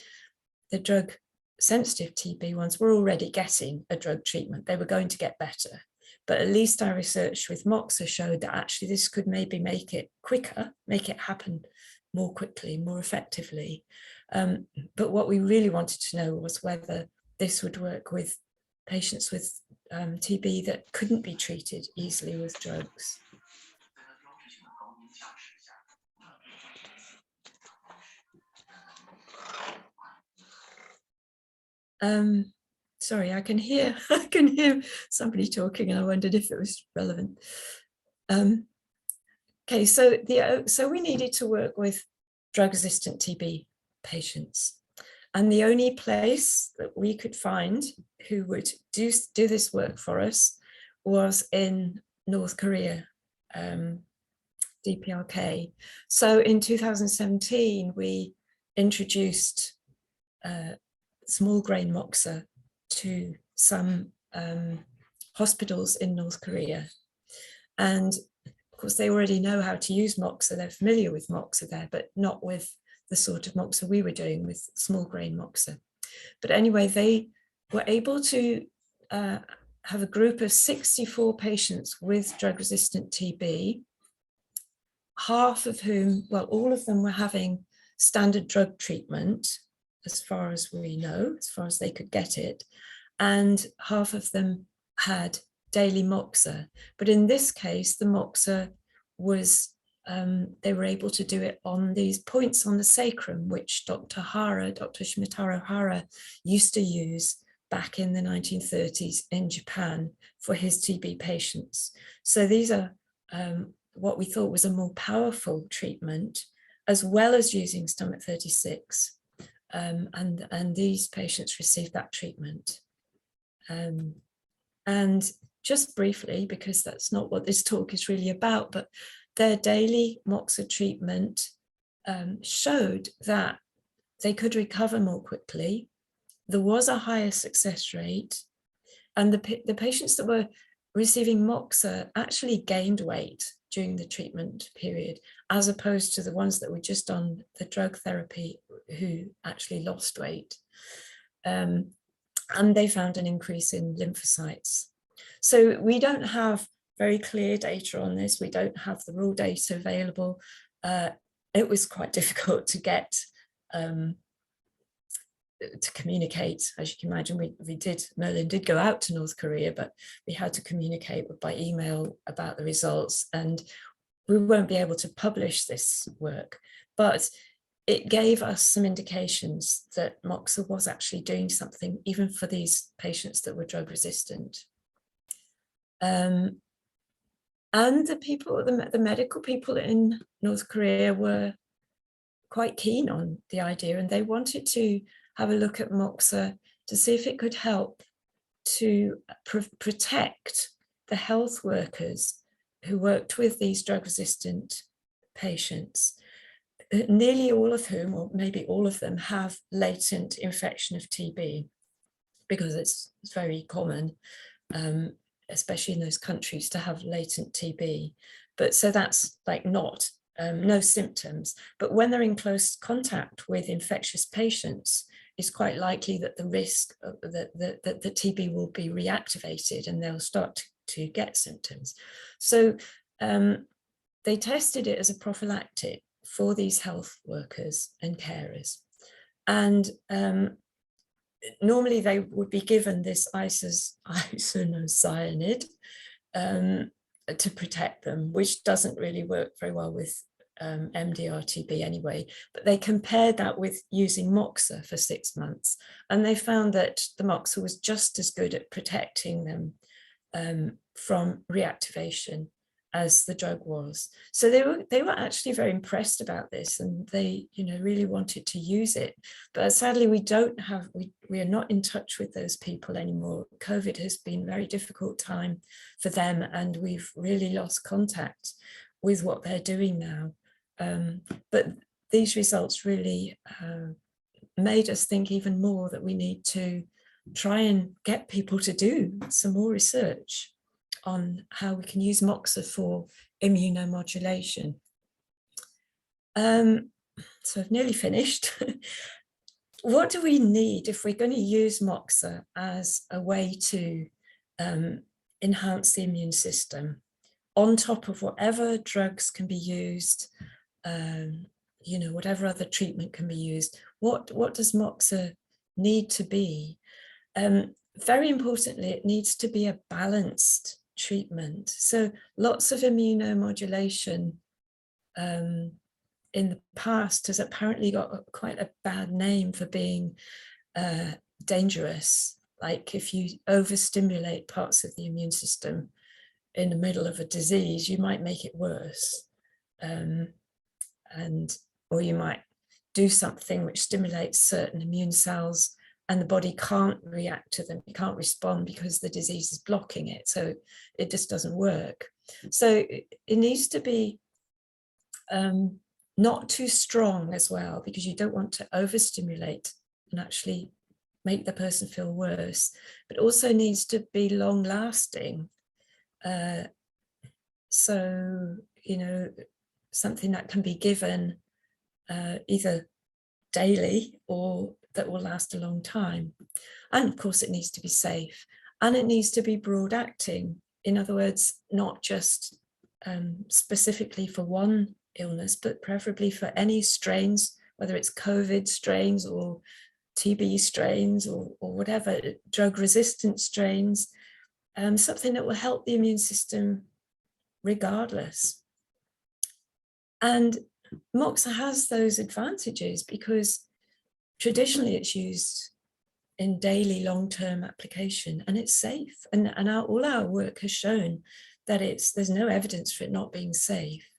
the drug-sensitive TB ones were already getting a drug treatment. They were going to get better. But at least our research with Moxa showed that actually this could maybe make it quicker, make it happen more quickly, more effectively. But what we really wanted to know was whether this would work with patients with TB that couldn't be treated easily with drugs. Sorry, I can hear somebody talking, and I wondered if it was relevant. Okay, so we needed to work with drug-resistant TB patients, and the only place that we could find who would do this work for us was in North Korea, DPRK. So in 2017, we introduced small grain Moxa to some hospitals in North Korea. And of course, they already know how to use Moxa. They're familiar with Moxa there, but not with the sort of Moxa we were doing with small grain Moxa. But anyway, they were able to have a group of 64 patients with drug-resistant TB, half of whom, well, all of them were having standard drug treatment, as far as we know, as far as they could get it, and half of them had daily Moxa. But in this case, the Moxa was, they were able to do it on these points on the sacrum, which Dr. Shimotaro Hara used to use back in the 1930s in Japan for his TB patients. So these are what we thought was a more powerful treatment, as well as using stomach 36. And these patients received that treatment. And just briefly, because that's not what this talk is really about, but their daily Moxa treatment showed that they could recover more quickly. There was a higher success rate, and the patients that were receiving Moxa actually gained weight during the treatment period, as opposed to the ones that were just on the drug therapy who actually lost weight. And they found an increase in lymphocytes. So we don't have very clear data on this. We don't have the raw data available. It was quite difficult to get to communicate. As you can imagine, Merlin did go out to North Korea, but we had to communicate by email about the results, and we won't be able to publish this work, but it gave us some indications that Moxa was actually doing something, even for these patients that were drug resistant. And the medical people in North Korea were quite keen on the idea, and they wanted to have a look at Moxa to see if it could help to protect the health workers who worked with these drug-resistant patients, nearly all of whom, or maybe all of them, have latent infection of TB, because it's very common, especially in those countries, to have latent TB. But so that's like not, no symptoms. But when they're in close contact with infectious patients, it's quite likely that the risk that the TB will be reactivated and they'll start to get symptoms. So they tested it as a prophylactic for these health workers and carers. And normally they would be given this isoniazid to protect them, which doesn't really work very well with MDR-TB anyway, but they compared that with using Moxa for 6 months, and they found that the Moxa was just as good at protecting them from reactivation as the drug was. So they were actually very impressed about this, and they really wanted to use it. But sadly, we are not in touch with those people anymore. COVID has been a very difficult time for them, and we've really lost contact with what they're doing now. But these results really made us think even more that we need to try and get people to do some more research on how we can use Moxa for immunomodulation. So I've nearly finished. What do we need if we're going to use Moxa as a way to enhance the immune system on top of whatever drugs can be used, whatever other treatment can be used? What does Moxa need to be? Very importantly, it needs to be a balanced treatment. So lots of immunomodulation in the past has apparently got quite a bad name for being dangerous. Like if you overstimulate parts of the immune system in the middle of a disease, you might make it worse. Or you might do something which stimulates certain immune cells and the body can't react to them, it can't respond because the disease is blocking it. So it just doesn't work. So it needs to be not too strong as well, because you don't want to overstimulate and actually make the person feel worse, but also needs to be long lasting. So, something that can be given either daily or that will last a long time. And of course, it needs to be safe, and it needs to be broad acting. In other words, not just specifically for one illness, but preferably for any strains, whether it's COVID strains or TB strains or whatever, drug resistant strains, something that will help the immune system regardless. And Moxa has those advantages because traditionally it's used in daily long-term application and it's safe. And all our work has shown that there's no evidence for it not being safe,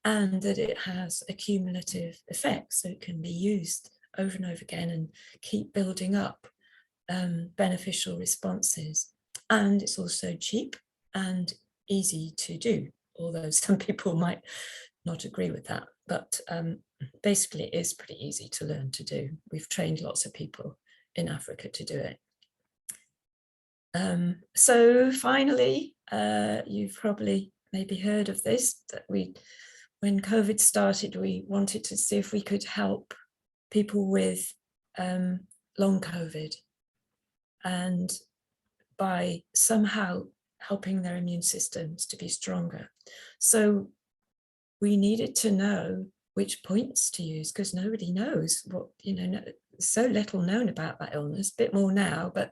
and that it has a cumulative effect. So it can be used over and over again and keep building up beneficial responses. And it's also cheap and easy to do, although some people might not agree with that. But basically, it is pretty easy to learn to do. We've trained lots of people in Africa to do it. So finally, you've probably maybe heard of this, that when COVID started, we wanted to see if we could help people with long COVID, and by somehow helping their immune systems to be stronger. So we needed to know which points to use, because nobody knows what, so little known about that illness, a bit more now, but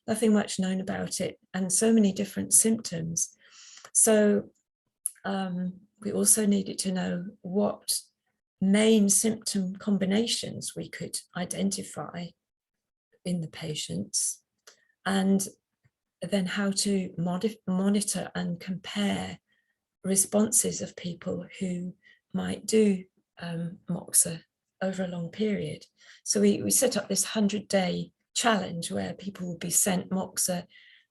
nothing much known about it, and so many different symptoms. So we also needed to know what main symptom combinations we could identify in the patients, and then how to monitor and compare responses of people who might do Moxa over a long period. So we set up this 100-day challenge where people will be sent Moxa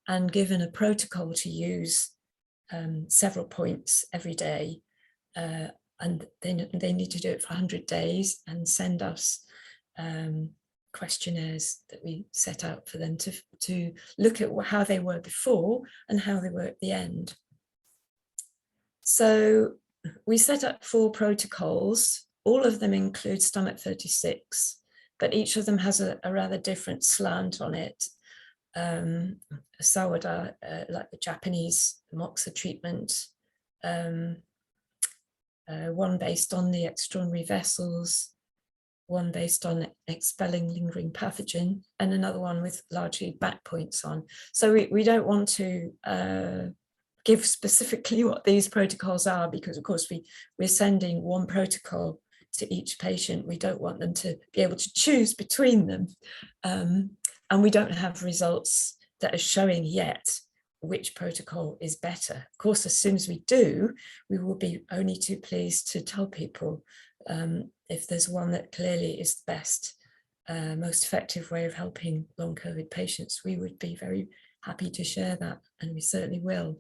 and given a protocol to use several points every day, and they need to do it for 100 days and send us questionnaires that we set out for them to look at how they were before and how they were at the end. So we set up 4 protocols. All of them include stomach 36, but each of them has a rather different slant on it. Sawada, like the Japanese Moxa treatment, one based on the extraordinary vessels, one based on expelling lingering pathogen, and another one with largely back points on. So we don't want to give specifically what these protocols are, because of course we're sending one protocol to each patient. We don't want them to be able to choose between them. And we don't have results that are showing yet which protocol is better. Of course, as soon as we do, we will be only too pleased to tell people if there's one that clearly is the best, most effective way of helping long COVID patients. We would be very happy to share that, and we certainly will.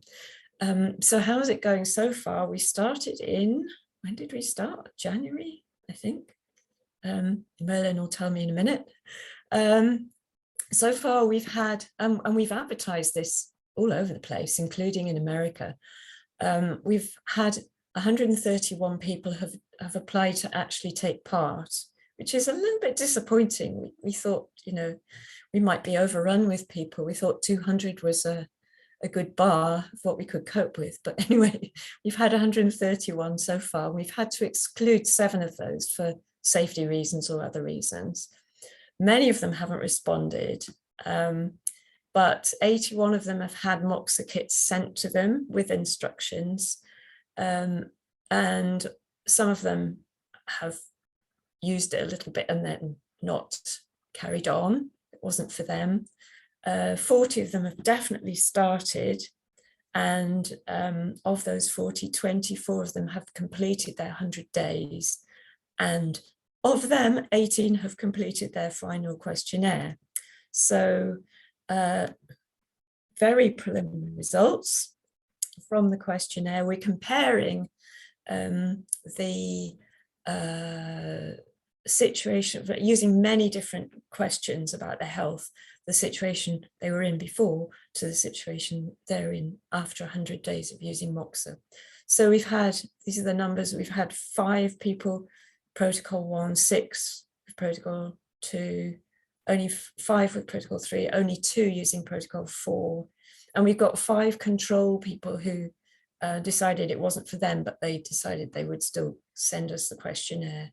So how is it going so far? We started in, when did we start? January, I think. Merlin will tell me in a minute. So far we've had, and we've advertised this all over the place, including in America. We've had 131 people have applied to actually take part, which is a little bit disappointing. We thought, you know, we might be overrun with people. We thought 200 was a good bar of what we could cope with. But anyway, we've had 131 so far. We've had to exclude 7 of those for safety reasons or other reasons. Many of them haven't responded, but 81 of them have had Moxa kits sent to them with instructions. And some of them have used it a little bit and then not carried on. It wasn't for them. 40 of them have definitely started, and of those 40, 24 of them have completed their 100 days, and of them 18 have completed their final questionnaire. So very preliminary results from the questionnaire. We're comparing the situation, using many different questions about their health, the situation they were in before to the situation they're in after 100 days of using Moxa. So we've had, these are the numbers, we've had 5 people, protocol 1, 6 with protocol 2, only 5 with protocol 3, only 2 using protocol 4. And we've got 5 control people who decided it wasn't for them, but they decided they would still send us the questionnaire,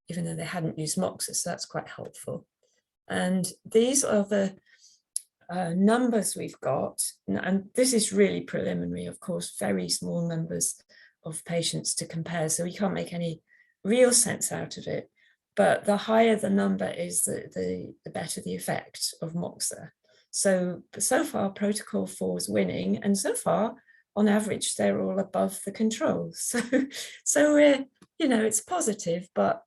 even though they hadn't used Moxa, so that's quite helpful. And these are the numbers we've got, and this is really preliminary, of course, very small numbers of patients to compare, so we can't make any real sense out of it. But the higher the number is, the better the effect of Moxa. So far, protocol 4 is winning, and so far, on average, they're all above the controls. So we're, you know, it's positive, but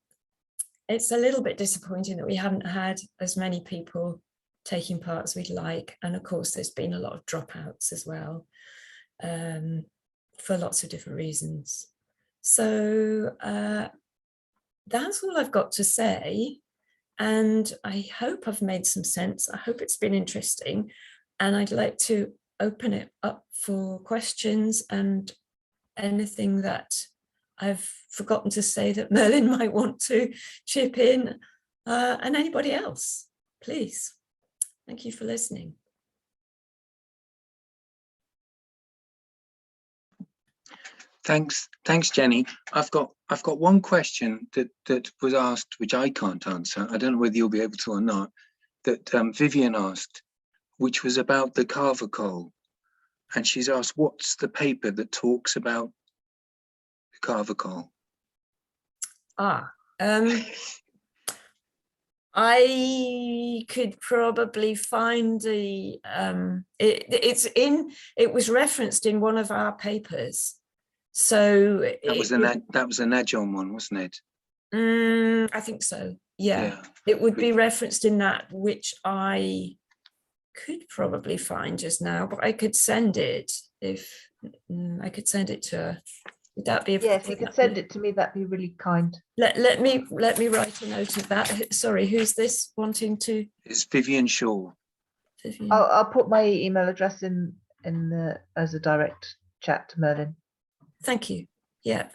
it's a little bit disappointing that we haven't had as many people taking part as we'd like. And of course, there's been a lot of dropouts as well, for lots of different reasons. So that's all I've got to say. And I hope I've made some sense. I hope it's been interesting. And I'd like to open it up for questions and anything that I've forgotten to say that Merlin might want to chip in, and anybody else, please. Thank you for listening. Thanks, Jenny. I've got one question that was asked, which I can't answer. I don't know whether you'll be able to or not. That Vivian asked, which was about the carvacol, and she's asked, what's the paper that talks about the carvacol? I could probably find the it was referenced in one of our papers. So that was an Adjon one, wasn't it? I think so. Yeah. It would be referenced in that, which I could probably find just now, but I could send it if I could send it to her. Would that be? Yes, you could send it to me. That'd be really kind. Let me write a note of that. Sorry, who's this wanting to? It's Vivian Shaw. Vivian. I'll put my email address in the as a direct chat to Merlin. Thank you. Yeah.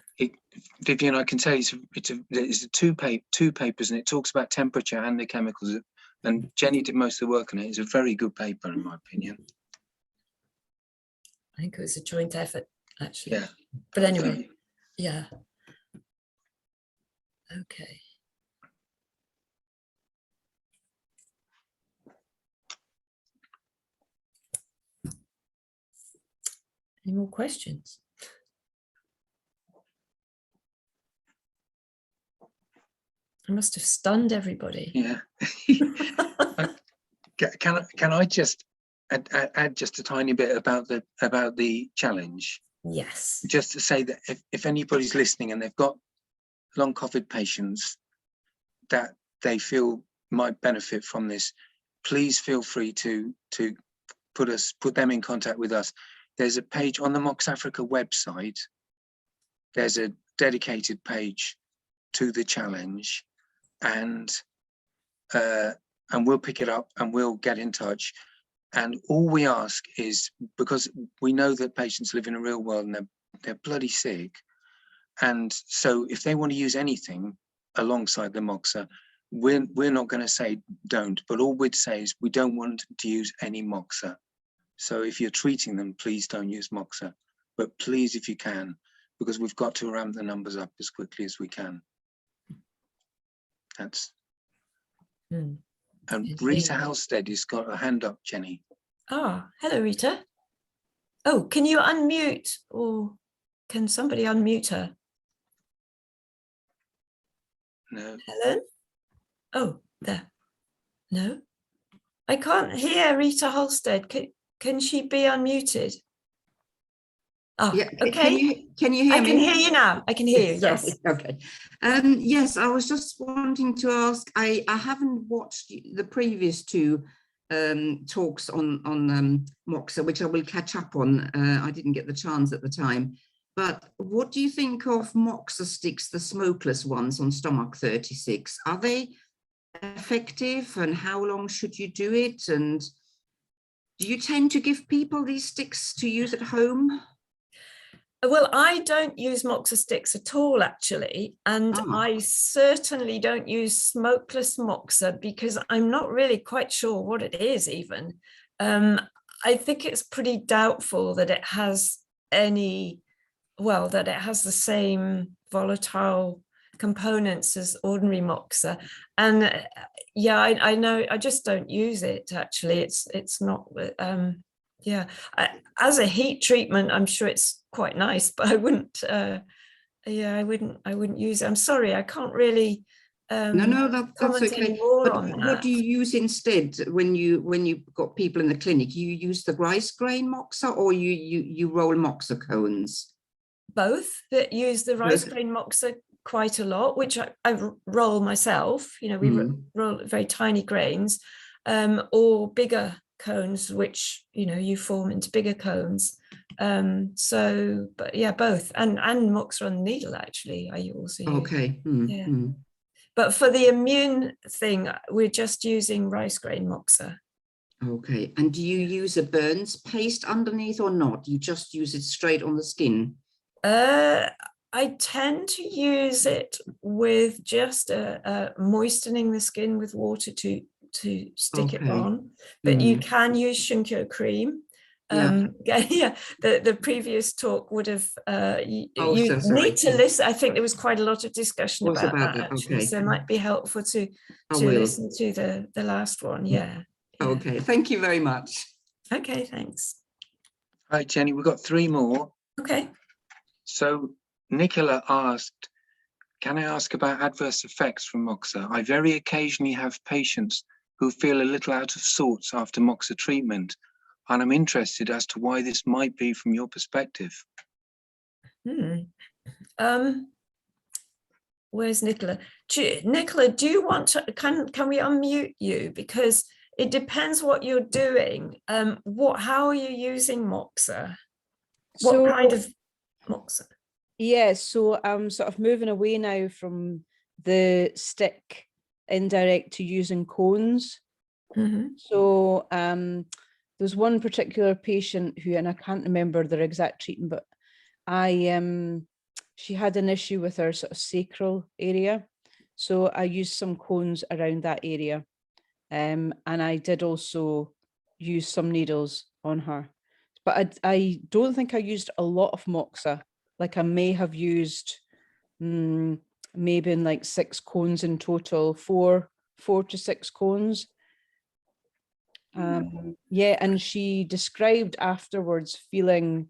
Vivian, I can tell you it's two papers, and it talks about temperature and the chemicals. And Jenny did most of the work on it. It's a very good paper, in my opinion. I think it was a joint effort, actually. Yeah. But anyway, yeah. Okay. Any more questions? I must have stunned everybody. Yeah. Can I just add just a tiny bit about the challenge? Yes. Just to say that if anybody's listening and they've got long COVID patients that they feel might benefit from this, please feel free to put them in contact with us. There's a page on the Moxafrica website. There's a dedicated page to the challenge, and we'll pick it up and we'll get in touch. And all we ask is, because we know that patients live in a real world and they're bloody sick, and so if they want to use anything alongside the Moxa, we're not going to say don't, but all we'd say is we don't want to use any Moxa. So if you're treating them, please don't use Moxa, but please, if you can, because we've got to ramp the numbers up as quickly as we can. That's. And Rita Halstead has got a hand up, Jenny. Ah, hello, Rita. Oh, can you unmute, or can somebody unmute her? No. Helen? Oh, there. No, I can't hear Rita Halstead. Can she be unmuted? Oh, yeah, okay. Can you hear me? I can hear you now. I can hear you, yes. Okay. Yes, I was just wanting to ask, I haven't watched the previous two talks on Moxa, which I will catch up on. I didn't get the chance at the time. But what do you think of Moxa sticks, the smokeless ones on stomach 36? Are they effective, and how long should you do it? And do you tend to give people these sticks to use at home? Well, I don't use Moxa sticks at all, actually. And I certainly don't use smokeless Moxa because I'm not really quite sure what it is even. I think it's pretty doubtful that it has that it has the same volatile components as ordinary Moxa. And yeah, I know, I just don't use it, actually. It's not, as a heat treatment, I'm sure it's quite nice, but I wouldn't, I wouldn't use it. I'm sorry, I can't really that's okay. More but on that. What do you use instead when you've got people in the clinic? You use the rice grain Moxa, or you roll Moxa cones? Both. That use the rice grain Moxa quite a lot, which I roll myself. You know, we roll very tiny grains, or bigger cones, which you form into bigger cones. But yeah, both, and Moxa on the needle, actually, I also use. Okay. But for the immune thing, we're just using rice grain Moxa. Okay. And do you use a burns paste underneath or not? You just use it straight on the skin? I tend to use it with just moistening the skin with water to stick it on, but you can use Shinkyo cream. The previous talk would have you need to listen. I think there was quite a lot of discussion about that actually, so it might be helpful to listen to the last one. Okay, thank you very much. Okay, thanks. Hi Jenny, we've got 3 more. Okay. So Nicola asked, can I ask about adverse effects from Moxa? I very occasionally have patients who feel a little out of sorts after Moxa treatment, and I'm interested as to why this might be from your perspective. Where's Nicola? Nicola, do you want to, can we unmute you? Because it depends what you're doing. How are you using Moxa? What kind of Moxa? Yes, so I'm sort of moving away now from the stick indirect to using cones. So there's one particular patient who, and I can't remember their exact treatment, but she had an issue with her sort of sacral area. So I used some cones around that area. And I did also use some needles on her. But I don't think I used a lot of Moxa. Like I may have used maybe in like 6 cones in total, 4 to 6 cones. And she described afterwards feeling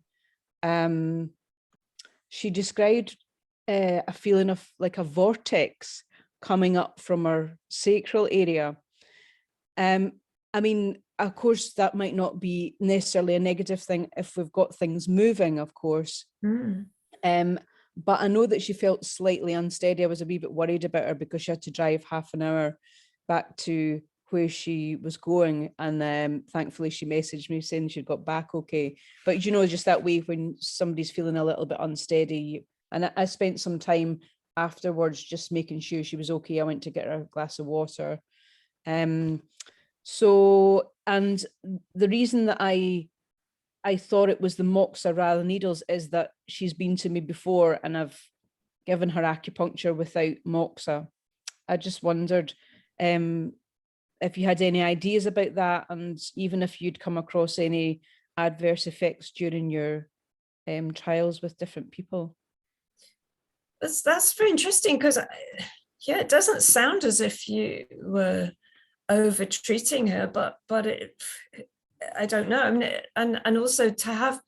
she described a feeling of like a vortex coming up from her sacral area. I mean, of course, that might not be necessarily a negative thing if we've got things moving, of course. But I know that she felt slightly unsteady. I was a wee bit worried about her because she had to drive half an hour back to where she was going. And thankfully she messaged me saying she'd got back okay. But you know, just that way when somebody's feeling a little bit unsteady. And I spent some time afterwards just making sure she was okay. I went to get her a glass of water. So, and the reason that I thought it was the Moxa rather than needles is that she's been to me before and I've given her acupuncture without Moxa. I just wondered if you had any ideas about that, and even if you'd come across any adverse effects during your trials with different people. That's very interesting because, yeah, it doesn't sound as if you were over treating her, but I don't know. I mean, and also to have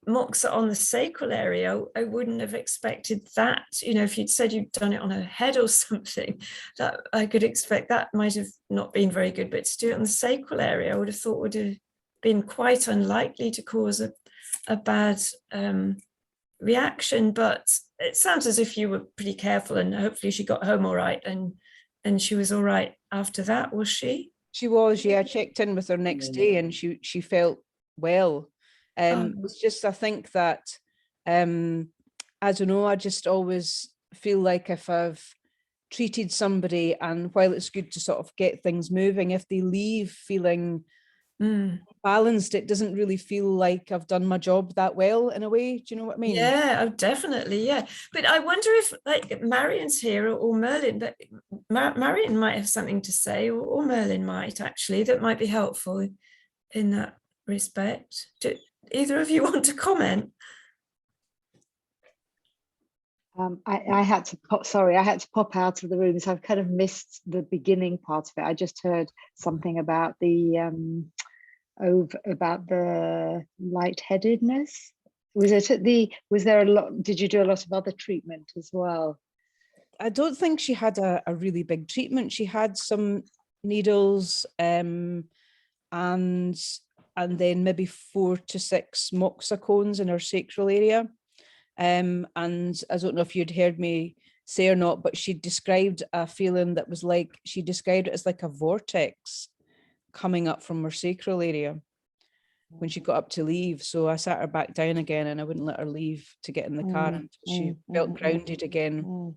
Moxa on the sacral area, I wouldn't have expected that. You know, if you'd said you'd done it on her head or something, that I could expect that might have not been very good. But to do it on the sacral area, I would have thought would have been quite unlikely to cause a bad reaction. But it sounds as if you were pretty careful, and hopefully she got home all right, and she was all right after that, was she? She was, yeah. I checked in with her next day and she felt well. It's just, I think that, I don't know, I just always feel like if I've treated somebody, and while it's good to sort of get things moving, if they leave feeling balanced, it doesn't really feel like I've done my job that well in a way. Do you know what I mean? Yeah, oh, definitely, yeah. But I wonder if like Marion's here or Merlin, but Marion might have something to say, or Merlin might actually, that might be helpful in that respect. Do either of you want to comment? I had to pop, sorry, I had to pop out of the room, so I've kind of missed the beginning part of it. I just heard something about the about the lightheadedness. Was there a lot, did you do a lot of other treatment as well? I don't think she had a really big treatment. She had some needles and then maybe 4 to 6 Moxa cones in her sacral area. And I don't know if you'd heard me say or not, but she described a feeling that was like, she described it as like a vortex coming up from her sacral area when she got up to leave. So I sat her back down again and I wouldn't let her leave to get in the car until she felt grounded again.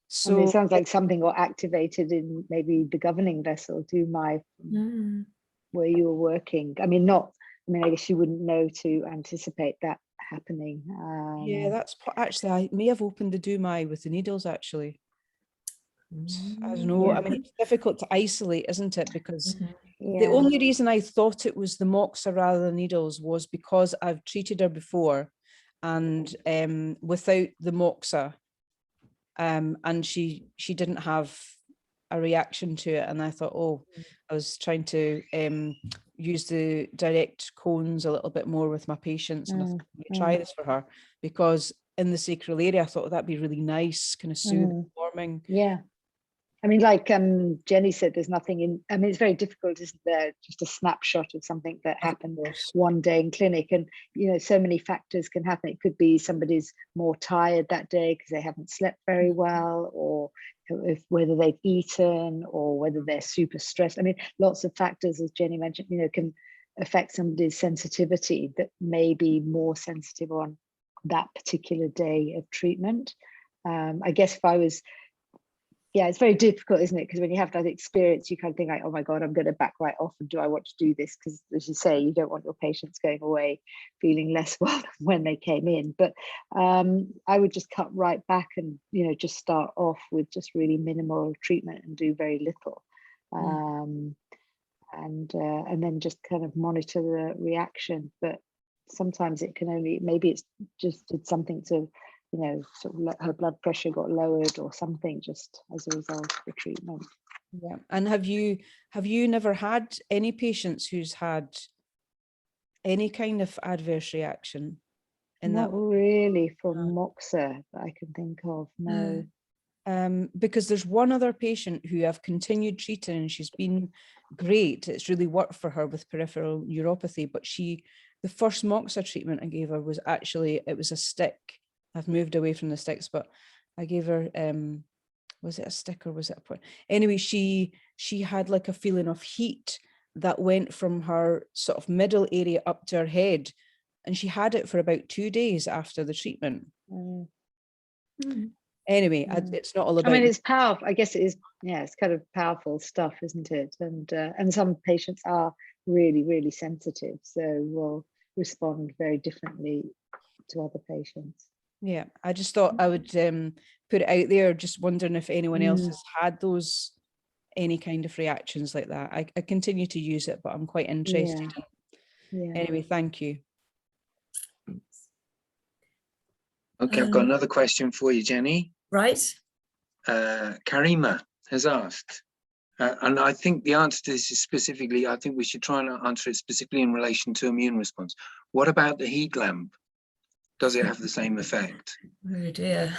So it sounds like something got activated in maybe the governing vessel, where you were working. I mean, I guess you wouldn't know to anticipate that happening. Yeah, that's actually, I may have opened the Dumai with the needles actually. I don't know. Yeah. I mean, it's difficult to isolate, isn't it? Because Yeah. the only reason I thought it was the Moxa rather than needles was because I've treated her before, and without the Moxa, and she didn't have a reaction to it, and I thought, oh, I was trying to use the direct cones a little bit more with my patients, and I thought, let me try this for her, because in the sacral area I thought that'd be really nice, kind of soothing, warming. Yeah. I mean, like Jenny said, there's nothing in, I mean, it's very difficult, isn't there? Just a snapshot of something that happened one day in clinic. And, you know, so many factors can happen. It could be somebody's more tired that day because they haven't slept very well, or whether they've eaten, or whether they're super stressed. I mean, lots of factors, as Jenny mentioned, you know, can affect somebody's sensitivity that may be more sensitive on that particular day of treatment. I guess if I was, yeah, it's very difficult, isn't it? Because when you have that experience, you kind of think like, oh my God, I'm going to back right off. And do I want to do this? Because as you say, you don't want your patients going away feeling less well than when they came in. But I would just cut right back and, you know, just start off with just really minimal treatment and do very little. And then just kind of monitor the reaction. But sometimes it can only, maybe it's just did something to, you know, sort of her blood pressure got lowered or something just as a result of the treatment. Yeah. And have you never had any patients who's had any kind of adverse reaction in that Not really from Moxa that I can think of, no. because there's one other patient who I've continued treating and she's been great. It's really worked for her with peripheral neuropathy, but the first Moxa treatment I gave her was actually, it was a stick. I've moved away from the sticks, but I gave her, was it a stick or was it a point? Anyway, she had like a feeling of heat that went from her sort of middle area up to her head. And she had it for about 2 days after the treatment. Anyway, it's not all about. I mean, it's powerful. I guess it is. Yeah, it's kind of powerful stuff, isn't it? And some patients are really, really sensitive, so will respond very differently to other patients. Yeah, I just thought I would put it out there, just wondering if anyone else has had any kind of reactions like that. I continue to use it, but I'm quite interested. Yeah. Anyway, thank you. Okay, I've got another question for you, Jenny. Right. Karima has asked, and I think the answer to this is specifically, I think we should try and answer it specifically in relation to immune response. What about the heat lamp? Does it have the same effect? Oh dear.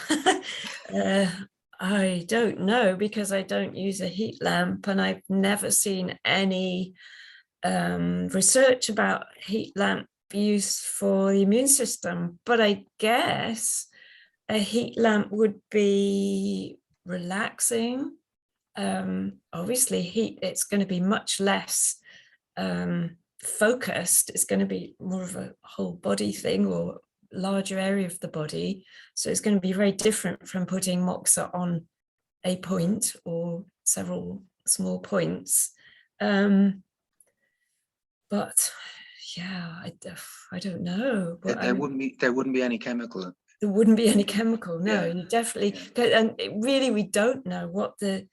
I don't know, because I don't use a heat lamp and I've never seen any research about heat lamp use for the immune system, but I guess a heat lamp would be relaxing. Obviously heat, it's going to be much less focused. It's going to be more of a whole body thing or larger area of the body. So it's going to be very different from putting Moxa on a point or several small points. But yeah, I don't know. But There wouldn't be any chemical. There wouldn't be any chemical. No, Yeah. you definitely. And really, we don't know what the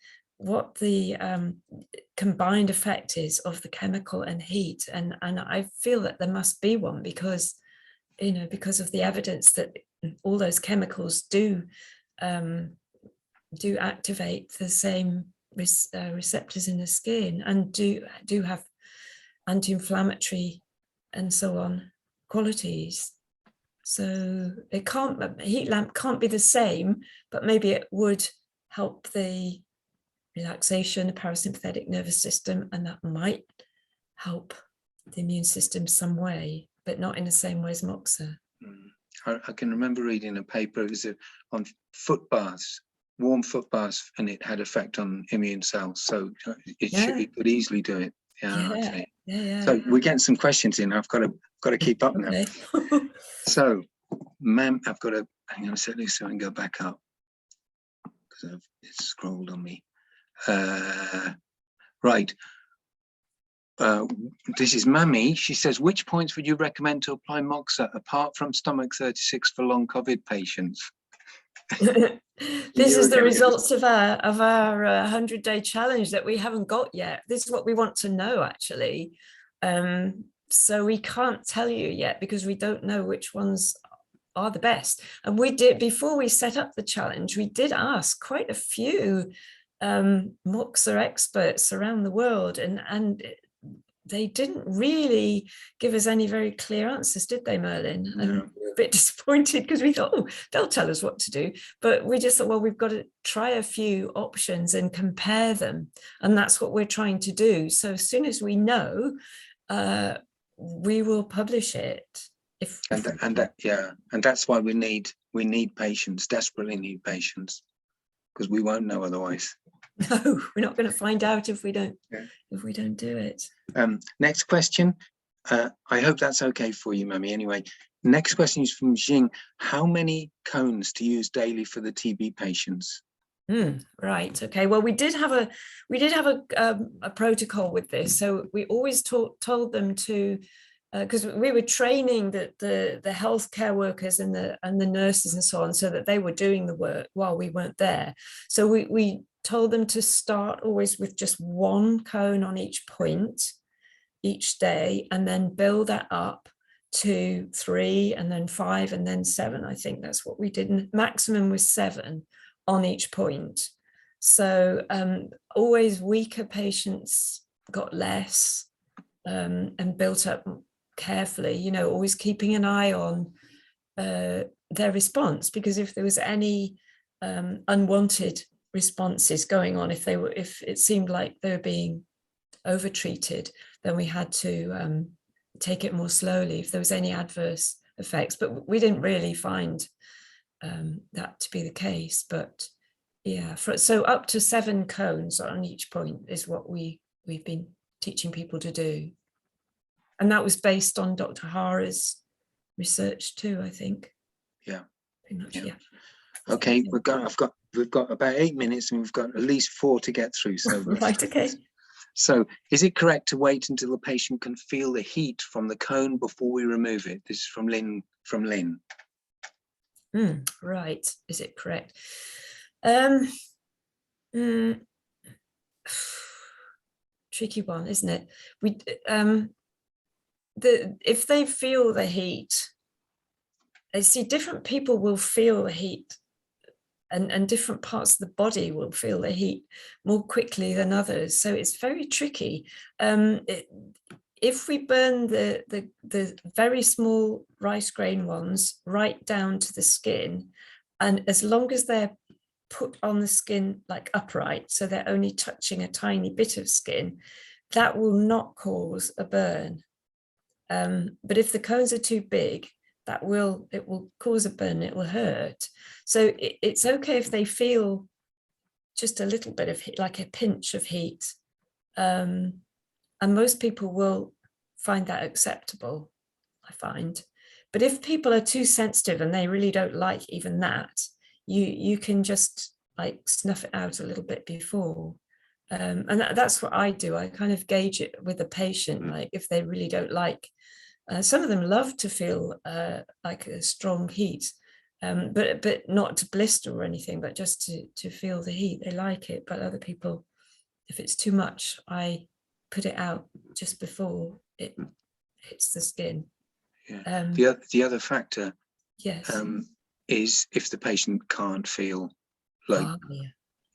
combined effect is of the chemical and heat. And I feel that there must be one, because because of the evidence that all those chemicals do activate the same receptors in the skin and do have anti-inflammatory and so on qualities. So a heat lamp can't be the same, but maybe it would help the relaxation, the parasympathetic nervous system, and that might help the immune system some way, but not in the same way as Moxa. I can remember reading a paper, it was on foot baths, warm foot baths, and it had effect on immune cells. So it could easily do it. Yeah. Okay. Yeah. So we're getting some questions in. I've got to keep up now. So, ma'am, I've got to hang on a second so I can go back up because it's scrolled on me. Right. This is Mammy. She says, which points would you recommend to apply Moxa apart from stomach 36 for long COVID patients? This is the results of our 100-day challenge that we haven't got yet. This is what we want to know, actually. So we can't tell you yet because we don't know which ones are the best. And we did, before we set up the challenge, we did ask quite a few Moxa experts around the world, and they didn't really give us any very clear answers, did they, Merlin? No. And we were a bit disappointed because we thought, oh, they'll tell us what to do. But we just thought, well, we've got to try a few options and compare them. And that's what we're trying to do. So as soon as we know, we will publish it. And that's why we need patience, desperately need patience, because we won't know otherwise. No, we're not going to find out if we don't do it. Next question. I hope that's okay for you, Mummy. Anyway, next question is from Jing. How many cones to use daily for the TB patients? Right. Okay. Well, we did have a protocol with this. So we always told them to, because we were training the healthcare workers and the nurses and so on, so that they were doing the work while we weren't there. So we told them to start always with just 1 cone on each point each day, and then build that up to 3 and then 5 and then 7. I think that's what we did. And maximum was 7 on each point. So always weaker patients got less and built up carefully, you know, always keeping an eye on their response, because if there was any unwanted responses going on, if it seemed like they were being overtreated, then we had to take it more slowly if there was any adverse effects. But we didn't really find that to be the case. But yeah, so up to 7 cones on each point is what we've been teaching people to do. And that was based on Dr. Hara's research too, I think. Yeah. Pretty much, Yeah. yeah. Okay, we've got about 8 minutes and we've got at least 4 to get through. So Right, okay. So is it correct to wait until the patient can feel the heat from the cone before we remove it? This is from Lynn. Right, is it correct? Tricky one, isn't it? If they feel the heat, I see different people will feel the heat, and different parts of the body will feel the heat more quickly than others. So it's very tricky. If we burn the very small rice grain ones right down to the skin, and as long as they're put on the skin like upright, so they're only touching a tiny bit of skin, that will not cause a burn. But if the cones are too big, it will cause a burn, it will hurt. So it's okay if they feel just a little bit of heat, like a pinch of heat. And most people will find that acceptable, I find. But if people are too sensitive and they really don't like even that, you can just like snuff it out a little bit before. And that's what I do. I kind of gauge it with the patient, like if they really don't like. Some of them love to feel like a strong heat, but not to blister or anything, but just to feel the heat. They like it. But other people, if it's too much, I put it out just before it hits the skin. Yeah. The other factor, yes, is if the patient can't feel like, yeah.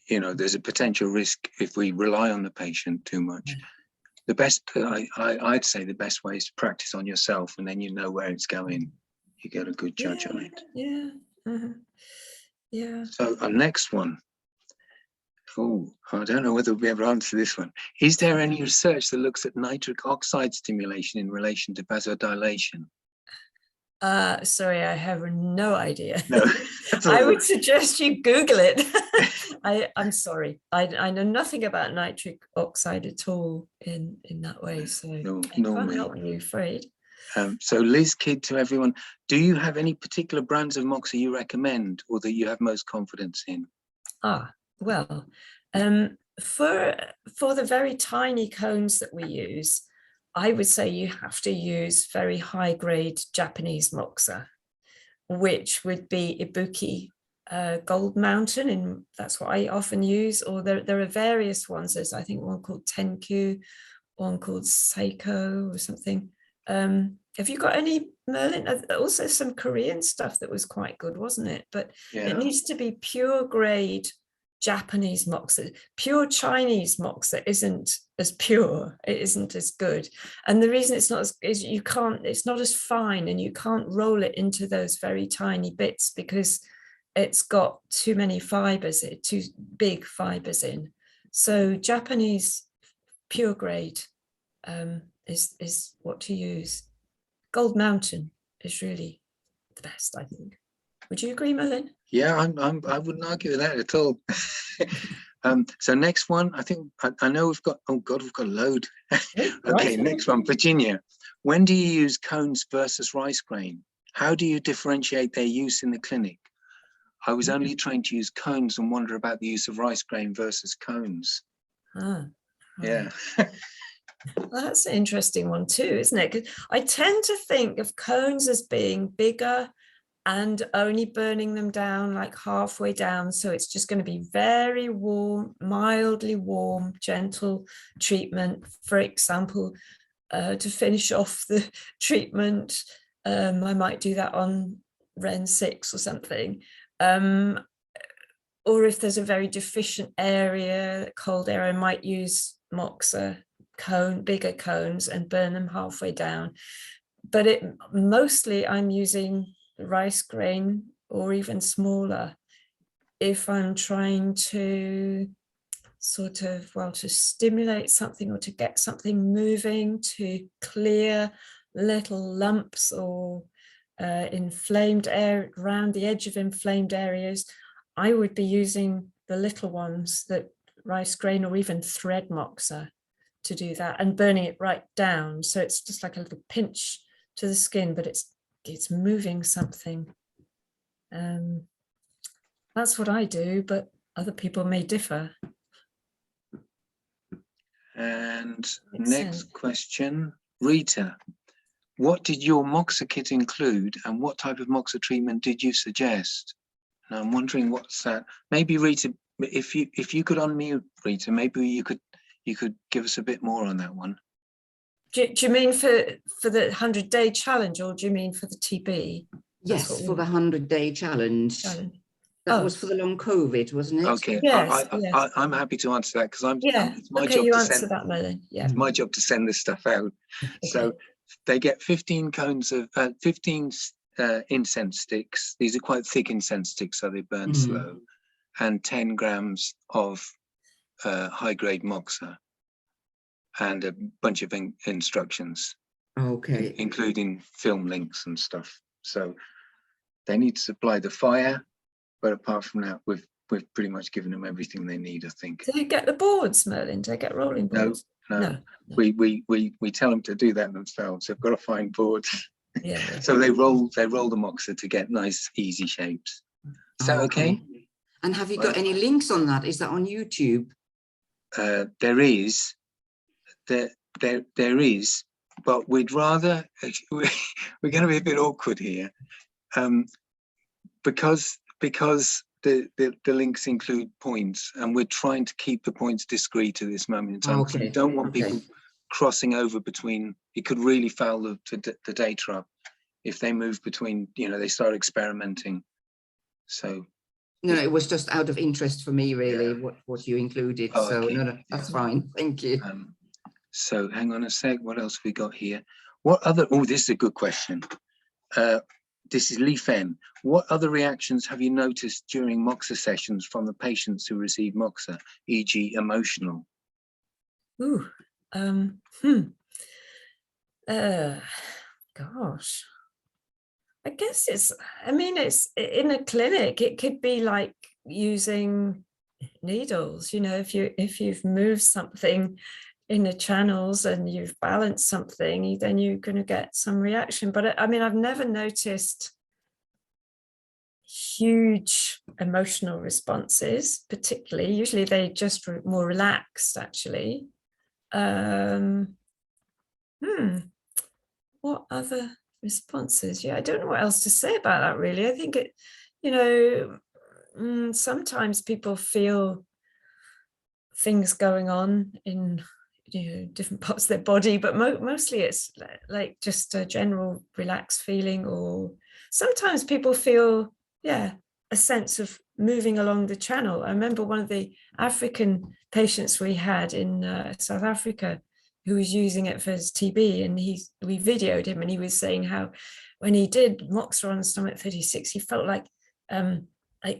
you know, there's a potential risk if we rely on the patient too much. Yeah. The best, I'd say the best way is to practice on yourself, and then you know where it's going. You get a good judge on it. Yeah. Yeah. So our next one. Oh, I don't know whether we'll be able to answer this one. Is there any research that looks at nitric oxide stimulation in relation to vasodilation? Sorry, I have no idea. No, I would suggest you Google it. I'm sorry. I know nothing about nitric oxide at all in that way. So I can't help you, afraid. So Liz, Kid, to everyone, do you have any particular brands of Moxa you recommend or that you have most confidence in? Well, for the very tiny cones that we use, I would say you have to use very high grade Japanese Moxa, which would be Ibuki Gold Mountain, and that's what I often use. Or there are various ones. There's, I think, one called Tenkyu, one called Seiko or something. Have you got any, Merlin? Also some Korean stuff that was quite good, wasn't it? But it needs to be pure grade Japanese Moxa. Pure Chinese Moxa isn't as pure, it isn't as good. And the reason it's not is it's not as fine, and you can't roll it into those very tiny bits because it's got too many fibers, too big fibers in. So Japanese pure grade is what to use. Gold Mountain is really the best, I think. Would you agree, Merlin? Yeah, I wouldn't argue with that at all. So next one, I think I know we've got. Oh God, we've got a load. Okay, next one, Virginia. When do you use cones versus rice grain? How do you differentiate their use in the clinic? I was only trained to use cones and wonder about the use of rice grain versus cones. Yeah. Well, that's an interesting one too, isn't it? 'Cause I tend to think of cones as being bigger and only burning them down like halfway down. So it's just going to be very warm, mildly warm, gentle treatment. For example, to finish off the treatment, I might do that on Ren 6 or something. Or if there's a very deficient area, cold area, I might use Moxa bigger cones and burn them halfway down. but it mostly I'm using rice grain or even smaller if I'm trying to sort of, well, to stimulate something or to get something moving, to clear little lumps or inflamed air around the edge of inflamed areas. I would be using the little ones, that rice grain or even thread moxa, to do that, and burning it right down. So it's just like a little pinch to the skin, but it's moving something. That's what I do, but other people may differ. And Makes next sense. question, Rita, what did your Moxa kit include and what type of Moxa treatment did you suggest? And I'm wondering what's that. Maybe Rita, if you could unmute, Rita, maybe you could give us a bit more on that one. Do you mean for the 100-day challenge, or do you mean for the TB? That's Yes, for the 100-day challenge. That was for the long COVID, wasn't it? Okay, Yes, I'm happy to answer that, because it's my okay, job you to answer send that, Merlin. Yeah. it's my job to send this stuff out. Okay. So they get 15 cones of 15 incense sticks. These are quite thick incense sticks, so they burn slow, and 10 grams of high-grade moxa, and a bunch of instructions, Okay. including film links and stuff. So they need to supply the fire, but apart from that, we've pretty much given them everything they need, I think. Do you get the boards, Merlin? Do they get rolling boards? No. We tell them to do that themselves. They've got to find boards. Yeah. So they roll the moxa to get nice, easy shapes. Is that okay? And have you got any links on that? Is that on YouTube? There is, but we'd rather, we're going to be a bit awkward here, because the links include points, and we're trying to keep the points discreet at this moment in time. Okay. We don't want people crossing over between. It could really foul the data up if they move between, they start experimenting. So no, it was just out of interest for me, really, what you included. So okay. no, that's fine. Thank you. So hang on a sec. What else we got here? What other? Oh, this is a good question. This is Lee Fen. What other reactions have you noticed during Moxa sessions from the patients who receive Moxa, e.g., emotional? Ooh. Gosh. I guess it's in a clinic, it could be like using needles, if you've moved something in the channels and you've balanced something, then you're going to get some reaction. But I've never noticed huge emotional responses, particularly. Usually they just more relaxed, actually. What other responses? I don't know what else to say about that, really. I think sometimes people feel things going on in different parts of their body, but mostly it's like just a general relaxed feeling, or sometimes people feel a sense of moving along the channel. I remember one of the African patients we had in South Africa who was using it for his TB, and we videoed him, and he was saying how when he did Moxa on stomach 36, he felt like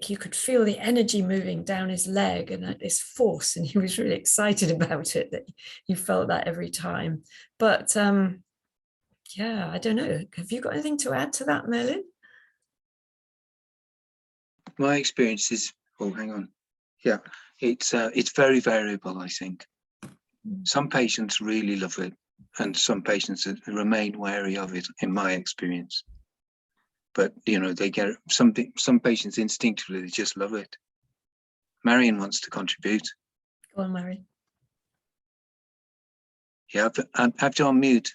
you could feel the energy moving down his leg and like this force, and he was really excited about it, that he felt that every time. But I don't know. Have you got anything to add to that, Merlin? My experience is, hang on. Yeah, it's very variable, I think. Some patients really love it, and some patients remain wary of it, in my experience. But they get some patients instinctively, they just love it. Marion wants to contribute. Go on, Marion. Yeah, I have to unmute.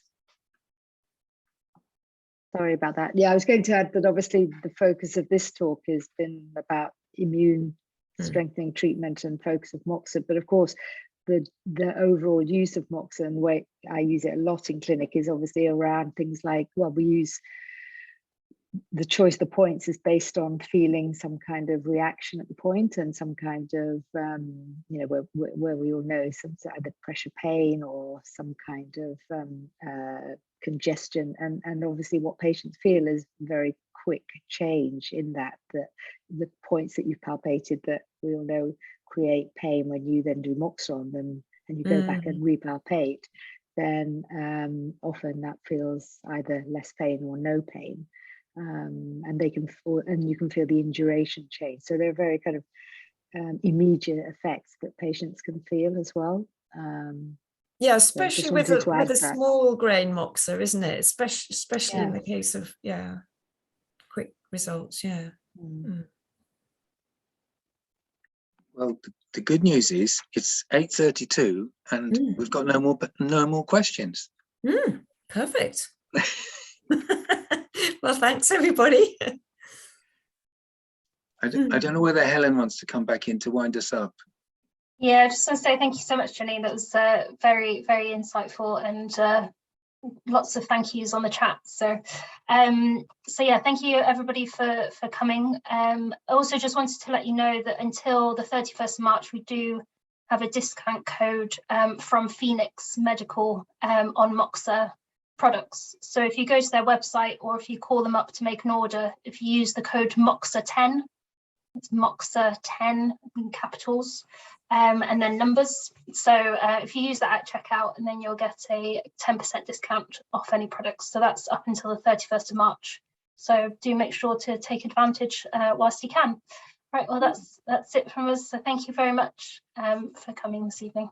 Sorry about that. Yeah, I was going to add that obviously the focus of this talk has been about immune strengthening treatment and focus of Moxa, but of course the overall use of Moxa, and the way I use it a lot in clinic, is obviously around things like, we use the choice of the points is based on feeling some kind of reaction at the point and some kind of, you know, where we all know some either pressure pain or some kind of congestion. And obviously what patients feel is very quick change in that the points that you've palpated that we all know create pain when you then do Moxa on them and you go back and repalpate, then often that feels either less pain or no pain. And they can feel, and you can feel the induration change. So they're very kind of immediate effects that patients can feel as well. Yeah, So I especially just with wanted to a add that. small grain Moxa, isn't it? Especially in the Yes. case of quick results. Yeah. Well, the good news is it's 8:32 and we've got no more questions. Perfect. Well, thanks everybody. I don't know whether Helen wants to come back in to wind us up. Yeah, I just want to say thank you so much, Jenny. That was very, very insightful, and lots of thank yous on the chat. So yeah, thank you everybody for coming. I also just wanted to let you know that until the 31st of March, we do have a discount code from Phoenix Medical on Moxa products. So if you go to their website or if you call them up to make an order, if you use the code Moxa10, it's Moxa10 in capitals, and then numbers. So if you use that at checkout, and then you'll get a 10% discount off any products. So that's up until the 31st of March. So do make sure to take advantage whilst you can. Right, well, that's it from us. So thank you very much for coming this evening.